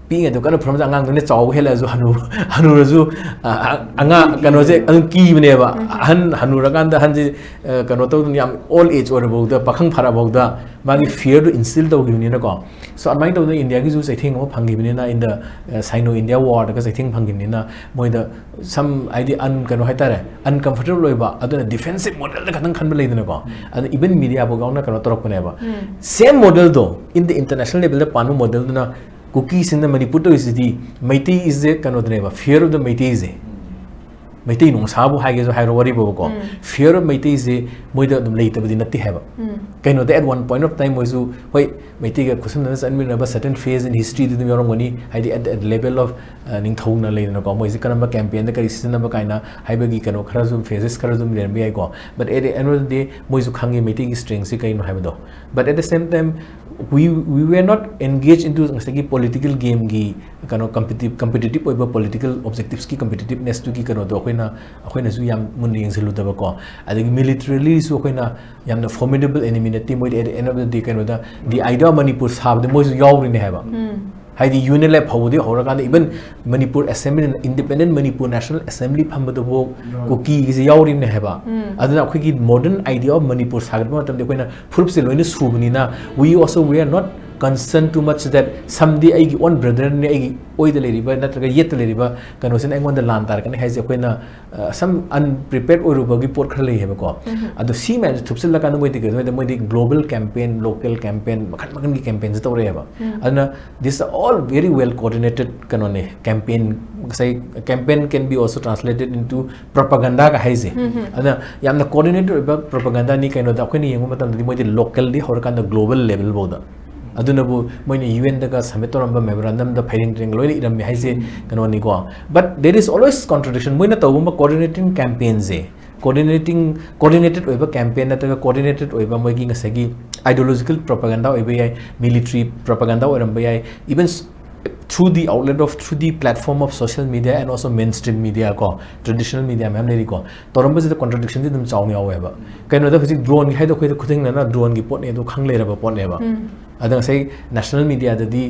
pinga do kana phuram da ngang do ne chaw hela ju hanu razu anga kano je adu ki bine ba hanu ra kan da han je kano to yam all age or about da pakhang phara about da magi fear to instill do gi ni na ko so amai to India gi ju sei theng ma phangi bini na in the Sino India war da sei theng phangi ni na moi da some idea kano haitare uncomfortable loiba aduna defensive model da kadang khan ba leidna ko and even media bo gauna kano torok ne ba same model do in the international level da panu model na KUKIS in the Manipur to is the Meitei is the kano ne ba fear of the Meitei is Meitei no sabu haige so hairo wari bo ko fear of Meitei is moi da dum leita badi natti haba kano that at one point of time was hoi Meitei ga kusun na san mi na ba certain phase in history dum yorong goni haidi at the level of ning thau na le na ko moi se kanamba campaign da kari season ba kaina haibagi kano khara zum phases khara zum len bi ai ko but at the end of the day moi su khangi Meitei strength se kai no haiba do but at the same time we were not engaged into ngasagi political game gi kano competitive oiba political objectives ki competitiveness to ki kano do akoina su yam mun yeng selu da ko adagi militarily su akoina yam na formidable enemy na team at the end of the day kano da the idea of Manipur sab the moi yawri ne haba haidi unilab hawdi horakan even Manipur Assembly Independent Manipur National Assembly phambado bo kuki gi yawri ne haba aduna akhoi modern idea of Manipur sagad ma tamde koina furup se loina subni na we also we are not concerned too much that someday I one brother ne I oi the lady but natraga yet the lady ba kano sin I want the land tar kan hai je koina some unprepared oruba gi port khale heba ko adu si man thupsil la kan moi de moi de global campaign local campaign makan gi campaigns to re heba adna these are all very well coordinated kanone campaign say campaign can be also translated into propaganda ka hai je adna yamna coordinated propaganda ni kaino da khoni yengu matam di moi de locally hor kan global level boda adunabu moina UN daga summit toramba memorandum da firing ring loi iram mi haise kanoni ko but there is always contradiction moina tawuma coordinating campaigns coordinated oiba campaign nataga coordinated oiba moigi ngasagi ideological propaganda oiba yai military propaganda oiramba yai even through the outlet of through the platform of social media and also mainstream media ko traditional media ma'am leri ko toramba je contradiction di dum chawni aweba kaino da hujik drone gi haida khoi da khuding na drone gi pot ne do khang le ra ba pot ne ba adang say national media the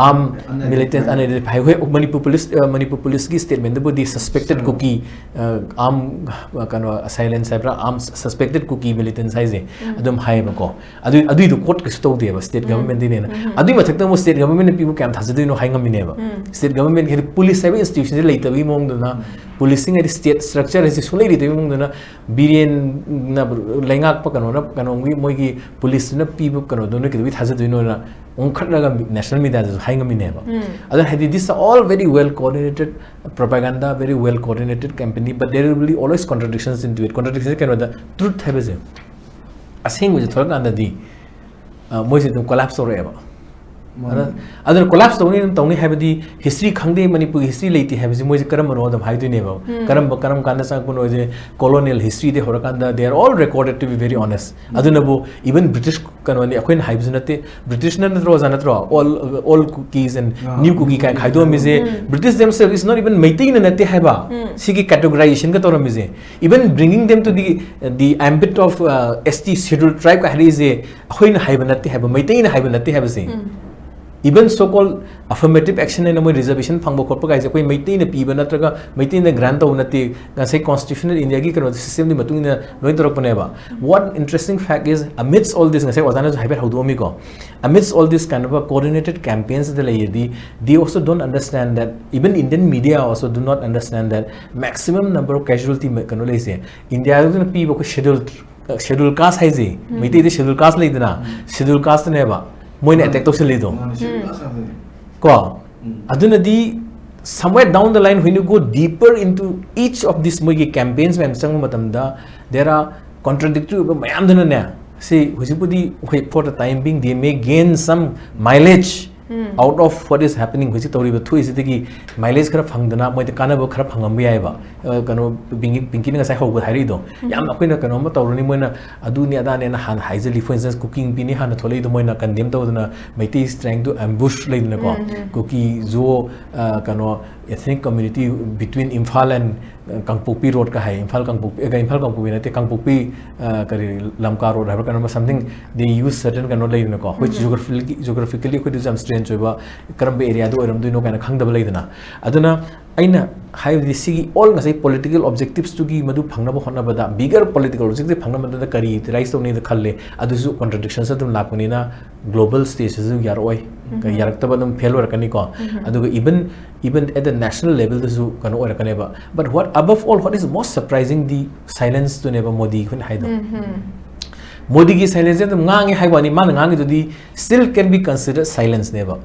armed militants and Manipur police ki statement the suspected cookie armed kano silence armed suspected cookie militants size adum high ba ko adu do court ki sto de ba state government din na adu mathak ta state government people kam thajadu no hang mine ba state government ki police sai institution leita bi mong na policing at state structure is solely de mong na billion na lengak pa kano moi ki police na people kano do no ki with national media is high other these are all very well coordinated propaganda, very well coordinated campaign, but there will be always contradictions into it. Contradictions can the truth have is a thing which is under the most collapse or ever. Other collapse only have the history Kangde Manipur history late have Zimoy Karamano, the Haidu Nevo, Karam Kandasakuno, colonial history, the Horakanda, they are all recorded to be very honest. Adunabu, even British Kanoni, Aquin Hibsonate, British Nanatro, Zanatra, all cookies and new cookie Haido Mise, British themselves is not even maintained in Nate Heba, Siki categorization Katora Mise, even bringing them to the ambit of ST scheduled tribe Harize, Huin Hibanati have a maintain Hibanati have a say. Even so-called affirmative action and reservation fang bokor guys koi maintain a piba natraga maintain the grant of nati say constitutional India ki kano system di matung na loi torok paneba. One interesting fact is amidst all this say wazana hyper haudomi ko amidst all this kind of a coordinated campaigns they also don't understand that even Indian media also do not understand that maximum number of casualty kano le say India is going to piba ko schedule caste hai je maintain the schedule caste le dina schedule caste neba Moin attack to Silido. Ko Aduna di somewhere down the line when you go deeper into each of these Mugi campaigns, there are contradictory mayam say for the time being they may gain some mileage out of what is happening, which is the mileage crap hangdana, my the canabo crap hangamiaba, cano pinking as I hope with Harido. Yamaquina canoma tauronimona, adunia dan and han hazily, for instance, cooking pinihan, Toledo moina condemned to the Mate is trying to ambush Ladinaco, cookie zoo, cano ethnic community between Imphal and Kangpupi road ka hai Imphal Kangpupi nate Kangpupi Lamka road something they use certain which geographically could do some strange Karambe area do no kind of Kangdabla Aduna Aina have the see all say political objectives to give Madu Pangaba Honabada bigger political objective Pangamada the Kari rise only the Kale Aduzu contradictions of the Lapunina global stages of Yaroi Yaraktabadam Pelo Kaniko Aduga even at the national level the zoo can or Kaneba. But what above all what is most surprising the silence to never Modi when Haido. Modi ki silence the Mangi Haiwani Manangi to the still can be considered silence never.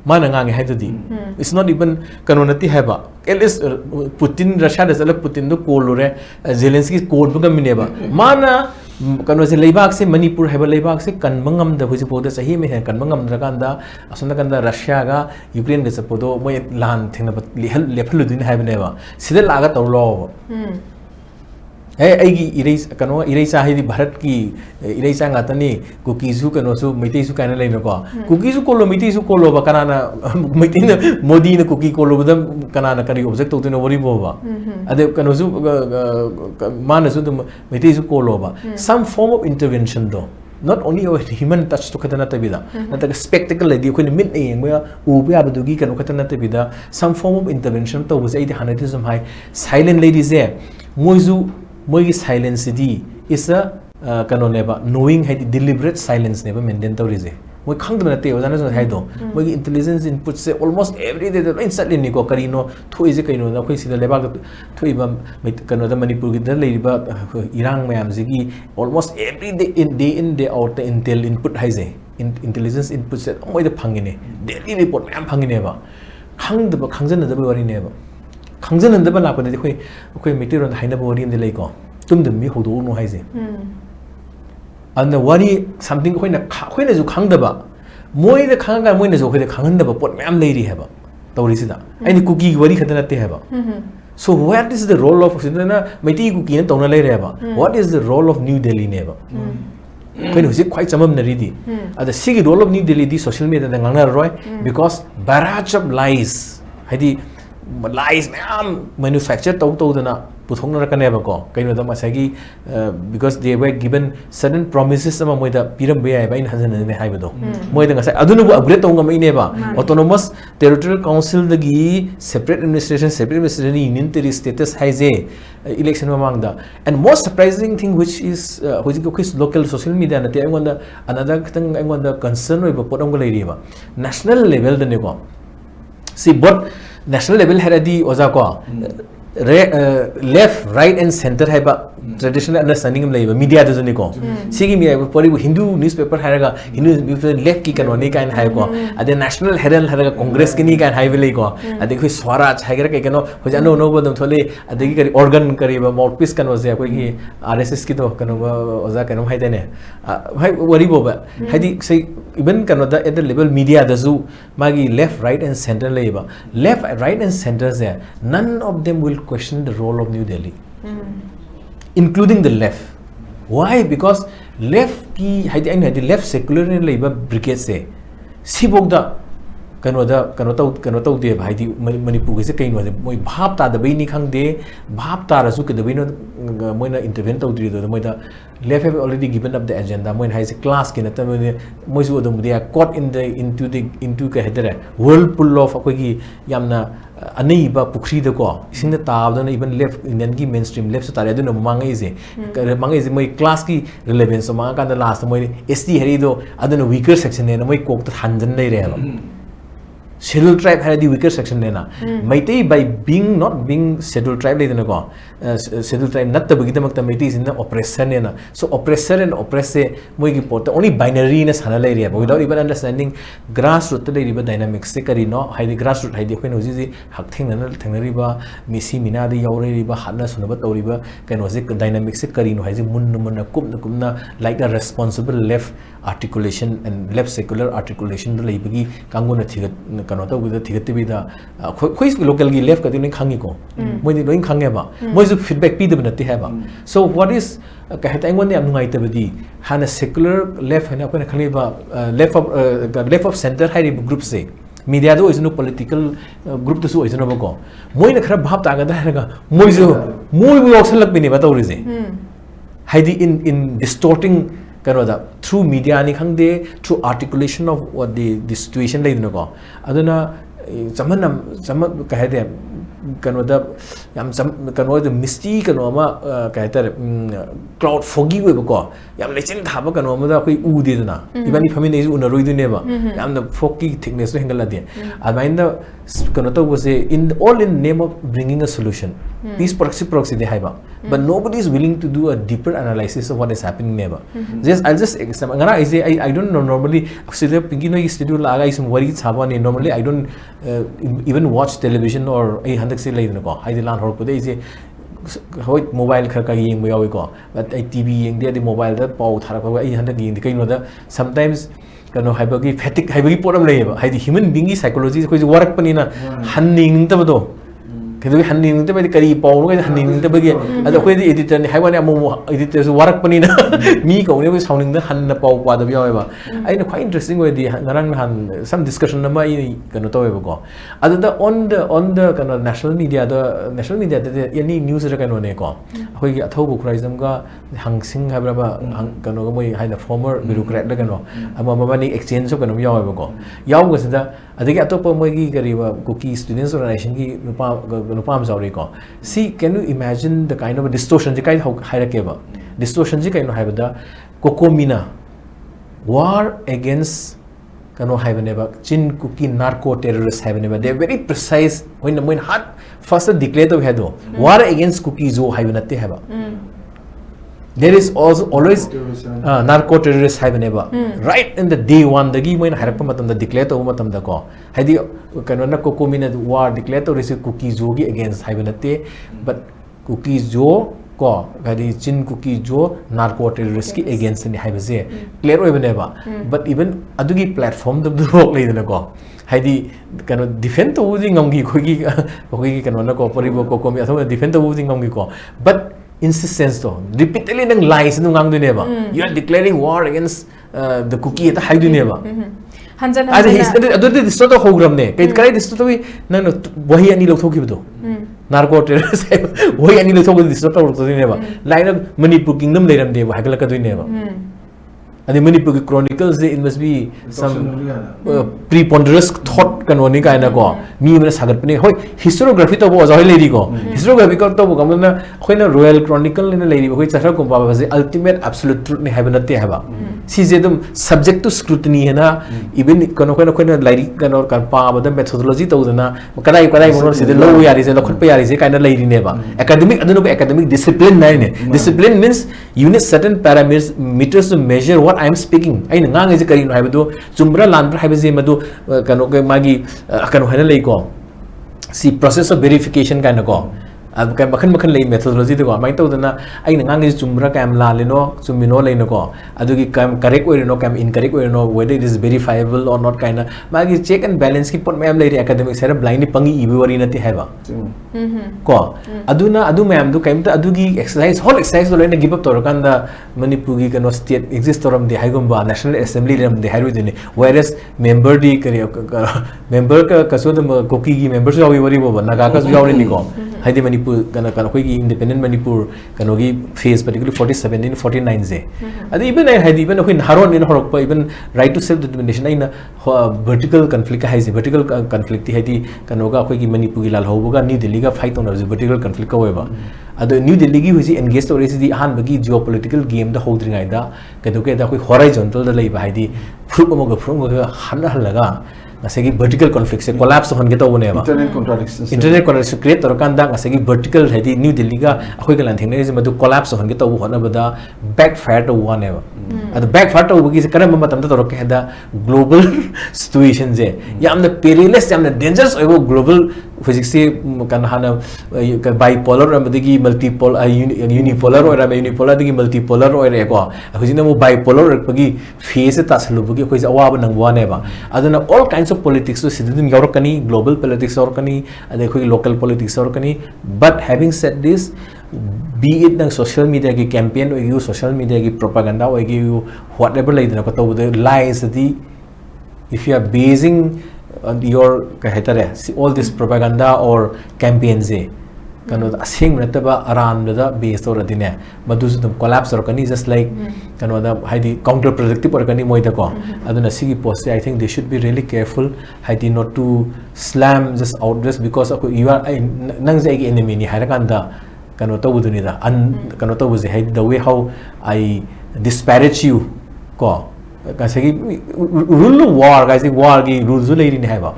Manangangi had to di. It's not even Kanonati Heba. At least Putin, Russia does a Putin the Kolore, Zelensky's code book Mineva. Mana Kanos Lebak, Manipur have a Lebak, Kanmangam, the Husipo, the Sahimi, Kanmangam, Draganda, Asundakanda, Russia, Ukraine, the Sapoto, my land, Lepulu didn't have never. Sidel Agat or law. Erase Kano, erase Hidi Bharatki, erase Angatani, cookies who can also Mitisu can lay cookies who call Mitisu Kolo Bakanana, Mitin Modi in the cookie call over them, Kanana Kari object to Novoribova. Ade Kanozu Manasu Mitisu Koloba. Some form of intervention though. Not only a human touch to Katanata Vida, not like a spectacle idea when mid aim where Ubi Abadugi can Katanata Vida, some form of intervention to was 800ism high. Silent ladies there. Moizu Moy silence is a canoneba, knowing had deliberate silence never maintained. moi khang da te ozana so hai do moi intelligence input se almost every day in sat ni ko karino thui je kaino da khoi sida leba thui ba kano da manipur gi da le ba irang mayam ji gi almost every day in day out the intel input hai je intelligence input se moi da phangine daily report mayam phangine ba khang da ba khangjan da ba wari ne ba khangjan da ba la ko de khoi meteor haina ba wari de le ko tum dum mi hodo no hai je and the worry something khoi na ju khang da ba moi da khang ga moi na jo khoi da khang da ba pot mayam lei ri ha ba tawri sida ai ni cookie wari khada na te ha ba so what is the role of sidana meti cookie na tawna lei re ba what is the role of new delhi ne ba khoi no ji khoi chamam na ri di ada sigi role of new delhi di social media da ngana roi because barrage of lies haidi lies mayam manufacture taw da na puthong na rakane ba ko kaino da masagi because they were given certain promises sama moi da piram be ai ba in hanjan ne hai ba do moi da ngasai adunu bu upgrade tong ngam ine ba autonomous territorial council da gi separate administration union teri status hai je election mamang da and most surprising thing which is local social media na te another thing concern oi ba podong ga lei ba national level da ne ko see but national level heradi oza ko left, right, and center hai ba traditional understanding am laiba media da jani ko sigi mi pori hindu newspaper haraga hindu newspaper left ki kanoni kain hai ko ade national herald haraga congress ki ni kain hai velai ko ade khoi swaraj haigra kai kano hojano no bodam thole ade ki kari organ kari ba mouthpiece kan waje koi ki rss ki to kano oza kano hai dene hai wari bo ba haidi sei even kano da at the level media da zu magi left, right, and center laiba left, right, and center there none of them will question the role of New Delhi including the left why because left ki haidi left secular ne laiba brigade se sibok da kano tau de haidi manipur se kaino de moi bhap ta da bai ni khang de bhap ta ra su ke de bai no moi na intervene tau dri do moi da left have already given up the agenda moi hai se class ki na ta moi su odum they are caught into ka hedera whirlpool of akoi gi yamna anei ba pukhri de ko sing da tab da even left indian ki mainstream left so tare adu no mangai je moi class ki relevance so manga ka da last moi st heri do adu no weaker section ne moi kok ta hanjan nei re ba scheduled tribe had the weaker section nena maitei by not being scheduled tribe le ko scheduled tribe not the begida makta maitei is in the oppressor nena so oppressor and oppress moi gi pot only binary na sana le ria without even understanding grassroots le riba dynamics se kari no haidi grassroots haidi khoi no ji hak thengna riba misi mina de yaure riba hanna sunaba toriba kaino je dynamics se kari no haiji mun kumna like the responsible left articulation and left secular articulation le bagi kangona thigat kano ta with the thigati da khoi local gi left ka din khangi ko moi ni loin khange ba moi ju feedback pi de na ti ha ba so what is ka heta ngon am ngai ta badi hana secular left hana ko na khali ba left of center hai group se media do is no political group to so is no ba ko moi na khara bhap ta ga da ga moi bu option lak bi ni ba ta uri je haidi in distorting kano da through media ni khangde through articulation of what the situation lai dino ko aduna zaman ka hede kano da yam kano da misty kano ma ka hete cloud foggy we ko yam lechin thaba kano ma da koi u de na ibani phami nei u na roi du ne ba yam da foggy thickness no hengala de amain da kano to was in all in name of bringing a solution peace proxy de haiba but nobody is willing to do a deeper analysis of what is happening never I'll just ngana I don't know normally sida pingi no schedule laga is worry chaba ne normally I don't even watch television or ai handak se lai ko ai lan hor ko de is hoi mobile khar ka yeng mo yawi ko but ai tv yeng de mobile da pau thara ko ai handak yeng de kai no da sometimes kano haibagi fatigue haibagi problem lai ba hai human being psychology ko work pani na hanning ta do kadu hanning te badi kari paw no ga hanning te bagi ada ko editor ni haiwan amu editor su warak pani na mi ko ne ko sounding da han na paw pa da biya ba ai na quite interesting way di ngarang han some discussion na mai kanu to ba ko ada da on the kanu national media da any news ra kanu ne ko hoi gi athau bu khraisam ga hangsing ha bra ba kanu ga moi haina former bureaucrat da kanu ama mani exchange so kanu yaw ba ko yaw ga sida adagi atopa moi gi gari ba KUKIS students organization gi nupa am zawri ko see can you imagine the kind of a distortion ji kai hairake ba distortion ji kai no haibada kokomina war against kano haibaneba chin kuki narco terrorist haibaneba they are very precise when hard first declare to hedo war against cookies jo haibanate haba there is also always narco terrorist haibaneba right in the day one dagi moina harakpa matam da declare to matam da ko haidi kano na ko komina war declare to receive cookies jo gi against haibanate but cookies jo ko haidi chin cookies jo narco terrorist ki against ni haibaze clear oibaneba but even adugi platform da rock leidana ko haidi kano defend to using ngamgi kogi kano na ko poribo ko komi athoma defend to using ngamgi ko but insistence to repeatedly nang lies nung ngang duneba you are declaring war against the cookie ta haidu neba hanjan adu this sort of program ne kai this to we nang wahi ani lothokibdo narco terrorist wahi ani lothokibdo this sort of neba line Manipur kingdom leiram deba hagalaka duneba adi Manipur chronicles it must be some preponderous thought kanoni kaina ko mi mena sagat pane hoi historiography to bo joi lady ko historiography ko to bo gamna khoina royal chronicle ne lady hoi chara ko ba ba ultimate absolute truth ne have not haba si je dum subject to scrutiny hai na even kono khoina lady kanor kan pa ba da methodology to dana kadai monor si de low yari se lokhot pa yari se kaina lady ne ba academic adunu academic discipline nai ne discipline means you need certain parameters to measure what I am speaking ai ngang is kari no haibado chumbra lanbra haibaje madu kano ke magi kano hana lei ko si process of verification kind ko ab kai makhan lei methodology de ko mai to dana ai ngang is chumbra kam la leno chumino lei no ko adugi kam correct oi no kam incorrect oi no whether it is verifiable or not kind magi check and balance ki pot mayam lei academic sera blind pangi ibori nati haiba ko aduna adu mayam du kaimta adugi exercise whole exercise lo na give up to kan da Manipur gi kano state exist toram de haigumba national assembly ram de hairu dine whereas member di kari member ka kaso de koki gi members yawi wari bo naga ka yawi ni ko haidi Manipur kana koi gi independent Manipur kano gi phase particularly 47 in 49 je adi even I haidi even koi haron in horok pa even right to self determination aina vertical conflict haise vertical conflict haidi kano ga koi gi Manipur gi lal hobuga New Delhi ga fight on vertical conflict ka hoiba ado New Delhi gi huji engage to resi di han bagi geopolitical game da holdring ai da kedo ke da koi horizontal da leiba haidi fruit mo ga han halaga ngasegi vertical conflict se collapse hon ge to bone ba internet contradiction create tor kan da ngasegi vertical haidi New Delhi ga akoi ga lan theng ne madu collapse hon ge to hona bada backfire to one eba ado backfire to bagi se karam matam da tor ke da global situation je yamna perilous yamna dangerous oibo global physics se kan hana bipolar amdagi multipolar unipolar or unipolar dagi multipolar or ko hujina mo bipolar bagi phase ta salu bagi koi awa ba nang wa ne ba aduna all kinds of politics so sidin yorkani global politics orkani ade koi local politics orkani but having said this be it nang social media ki campaign or you social media ki propaganda or you whatever like na ko to the lies the if you are basing on your all this propaganda or campaigns kano asing nataba aran da based or adine madus dum collapse or kani just like kano da haidi counterproductive or kani moida ko aduna sigi post I think they should be really careful haidi not to slam just out just because you are nang zai enemy ni harakanda kano to buduni da kano to buzi haidi the way how I disparage you ko kasi rule of war guys war gi rules lei ni haiba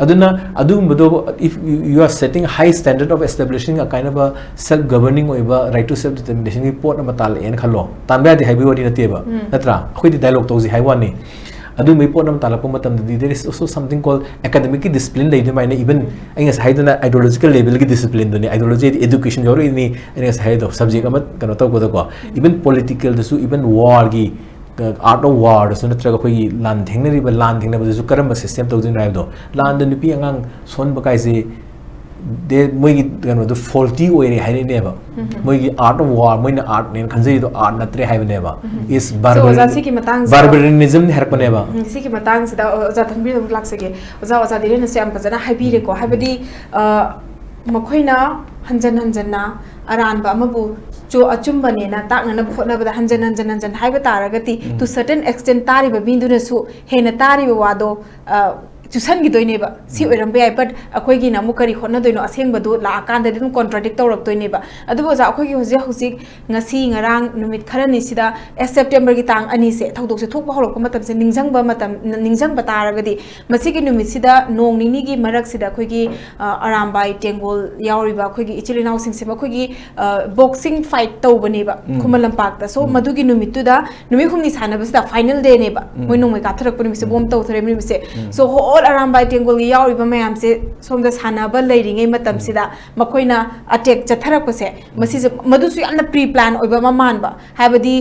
aduna adumbo if you are setting high standard of establishing a kind of a self governing oiba right to self determination report na matal en khalo tanba di haibi wari na teba natra khoi di dialogue to ji haiwa ni adu mai pot nam tala po matam di there is also something called academic discipline lei de maine even ainga haiduna ideological level ki discipline do ni ideology education jori ni ainga haido subject amat kano to ko even political the even war gi art of war so natraga khoi lan thengna ri ba lan thengna ba su karam system to din raib do lan de nupi angang son ba kai se de moi gi kano the faulty oi ri hai ne ba moi gi art of war moi na art ne khanjai do art natre hai ne ba is barbarism ne harpa ne ba si ki matang sida oza thanbir dum lak sege oza dire na se am pajana habi re ko habadi makhoina hanjan na aran ba amabu जो अचुंबने ना ताकना ना बहुत ना बता हंजन high बता रहा गति to certain extent तारी बबिंदु ने सु है ना तारी बवादो ꯆꯨꯁꯟꯒꯤ ꯗꯣꯏꯅꯦꯕ ꯁꯤ ꯑꯣꯏꯔꯝꯕ ꯌꯥꯏ ꯕꯠ ꯑꯩꯈꯣꯏꯒꯤꯅ ꯑꯃꯨꯛ ꯀꯔꯤ ꯍꯣꯠꯅꯗꯣꯏꯅꯣ ꯑꯁꯦꯡꯕꯗꯨ ꯂꯥꯛꯑꯀꯥꯟꯗꯗꯤ ꯑꯗꯨꯝ ꯀꯣꯟꯇ꯭ꯔꯥꯗꯤꯛ ꯇꯧꯔꯛꯇꯣꯏꯅꯦꯕ ꯑꯗꯨꯕꯨ ꯑꯣꯖꯥ ꯑꯩꯈꯣꯏꯒꯤ ꯍꯧꯖꯤꯛ ꯉꯁꯤ ꯉꯔꯥꯡ ꯅꯨꯃꯤꯠ ꯈꯔꯅꯤꯁꯤꯗ ꯁꯦꯞꯇꯦꯝꯕꯔꯒꯤ ꯇꯥꯡ 2ꯁꯦ ꯊꯧꯗꯣꯛꯁꯦ ꯊꯣꯛꯄ ꯍꯧꯔꯛꯄ ꯃꯇꯝꯁꯦ ꯅꯤꯡꯁꯤꯡꯕ ꯇꯥꯔꯒꯗꯤ ꯃꯁꯤꯒꯤ ꯅꯨꯃꯤꯠꯁꯤꯗ ꯅꯣꯡ ꯅꯤꯅꯤꯒꯤ ꯃꯔꯛꯁꯤꯗ ꯑꯩꯈꯣꯏꯒꯤ ꯑꯔꯥꯝꯕꯥꯏ ꯇꯦꯡꯒꯣꯜ ꯌꯥꯎꯔꯤꯕ ꯑꯩꯈꯣꯏꯒꯤ ꯏꯆꯤꯜ ꯏꯅꯥꯎꯁꯤꯡꯁꯦ ꯃꯈꯣꯏꯒꯤ ꯕꯣꯛꯁꯤꯡ ꯐꯥꯏꯠ ꯇꯧꯕꯅꯦꯕ ꯈꯨꯃꯟ ꯂꯝꯄꯥꯛꯇ ꯁꯣ ꯃꯗꯨꯒꯤ ꯅꯨꯃꯤꯠꯇꯨꯗ ꯅꯨꯃꯤꯠ ꯍꯨꯝꯅꯤ ꯁꯥꯟꯅꯕꯁꯤꯗ ꯐꯥꯏꯅꯦꯜ ꯗꯦꯅꯦꯕ ꯃꯣꯏ ꯅꯣꯡꯃꯩ ꯀꯥꯞꯊꯔꯛꯄ ꯅꯨꯃꯤꯠꯁꯦ ꯕꯣꯝ ꯇꯧꯊꯔꯛꯄ ꯅꯨꯃꯤꯠꯁꯦ ꯁꯣ ꯍꯣꯜ ꯑꯔꯥꯝꯕꯥꯏ ꯇꯦꯡꯒꯣꯜꯒꯤ ꯌꯥꯎꯔꯤꯕ ꯃꯌꯥꯝꯁꯦ ꯁꯣꯝꯗ ꯁꯥꯟꯅꯕ ꯂꯩꯔꯤꯉꯩ ꯃꯇꯝꯁꯤꯗ ꯃꯈꯣꯏꯅ ꯑꯇꯦꯛ ꯆꯠꯊꯔꯛꯄꯁꯦ ꯃꯁꯤꯁꯦ ꯃꯗꯨꯁꯨ ꯌꯥꯝꯅ ꯄ꯭ꯔꯤ ꯄ꯭ꯂꯥꯟ ꯑꯣꯏꯕ ꯑꯃ ꯃꯥꯟꯕ ꯍꯥꯏꯕꯗꯤ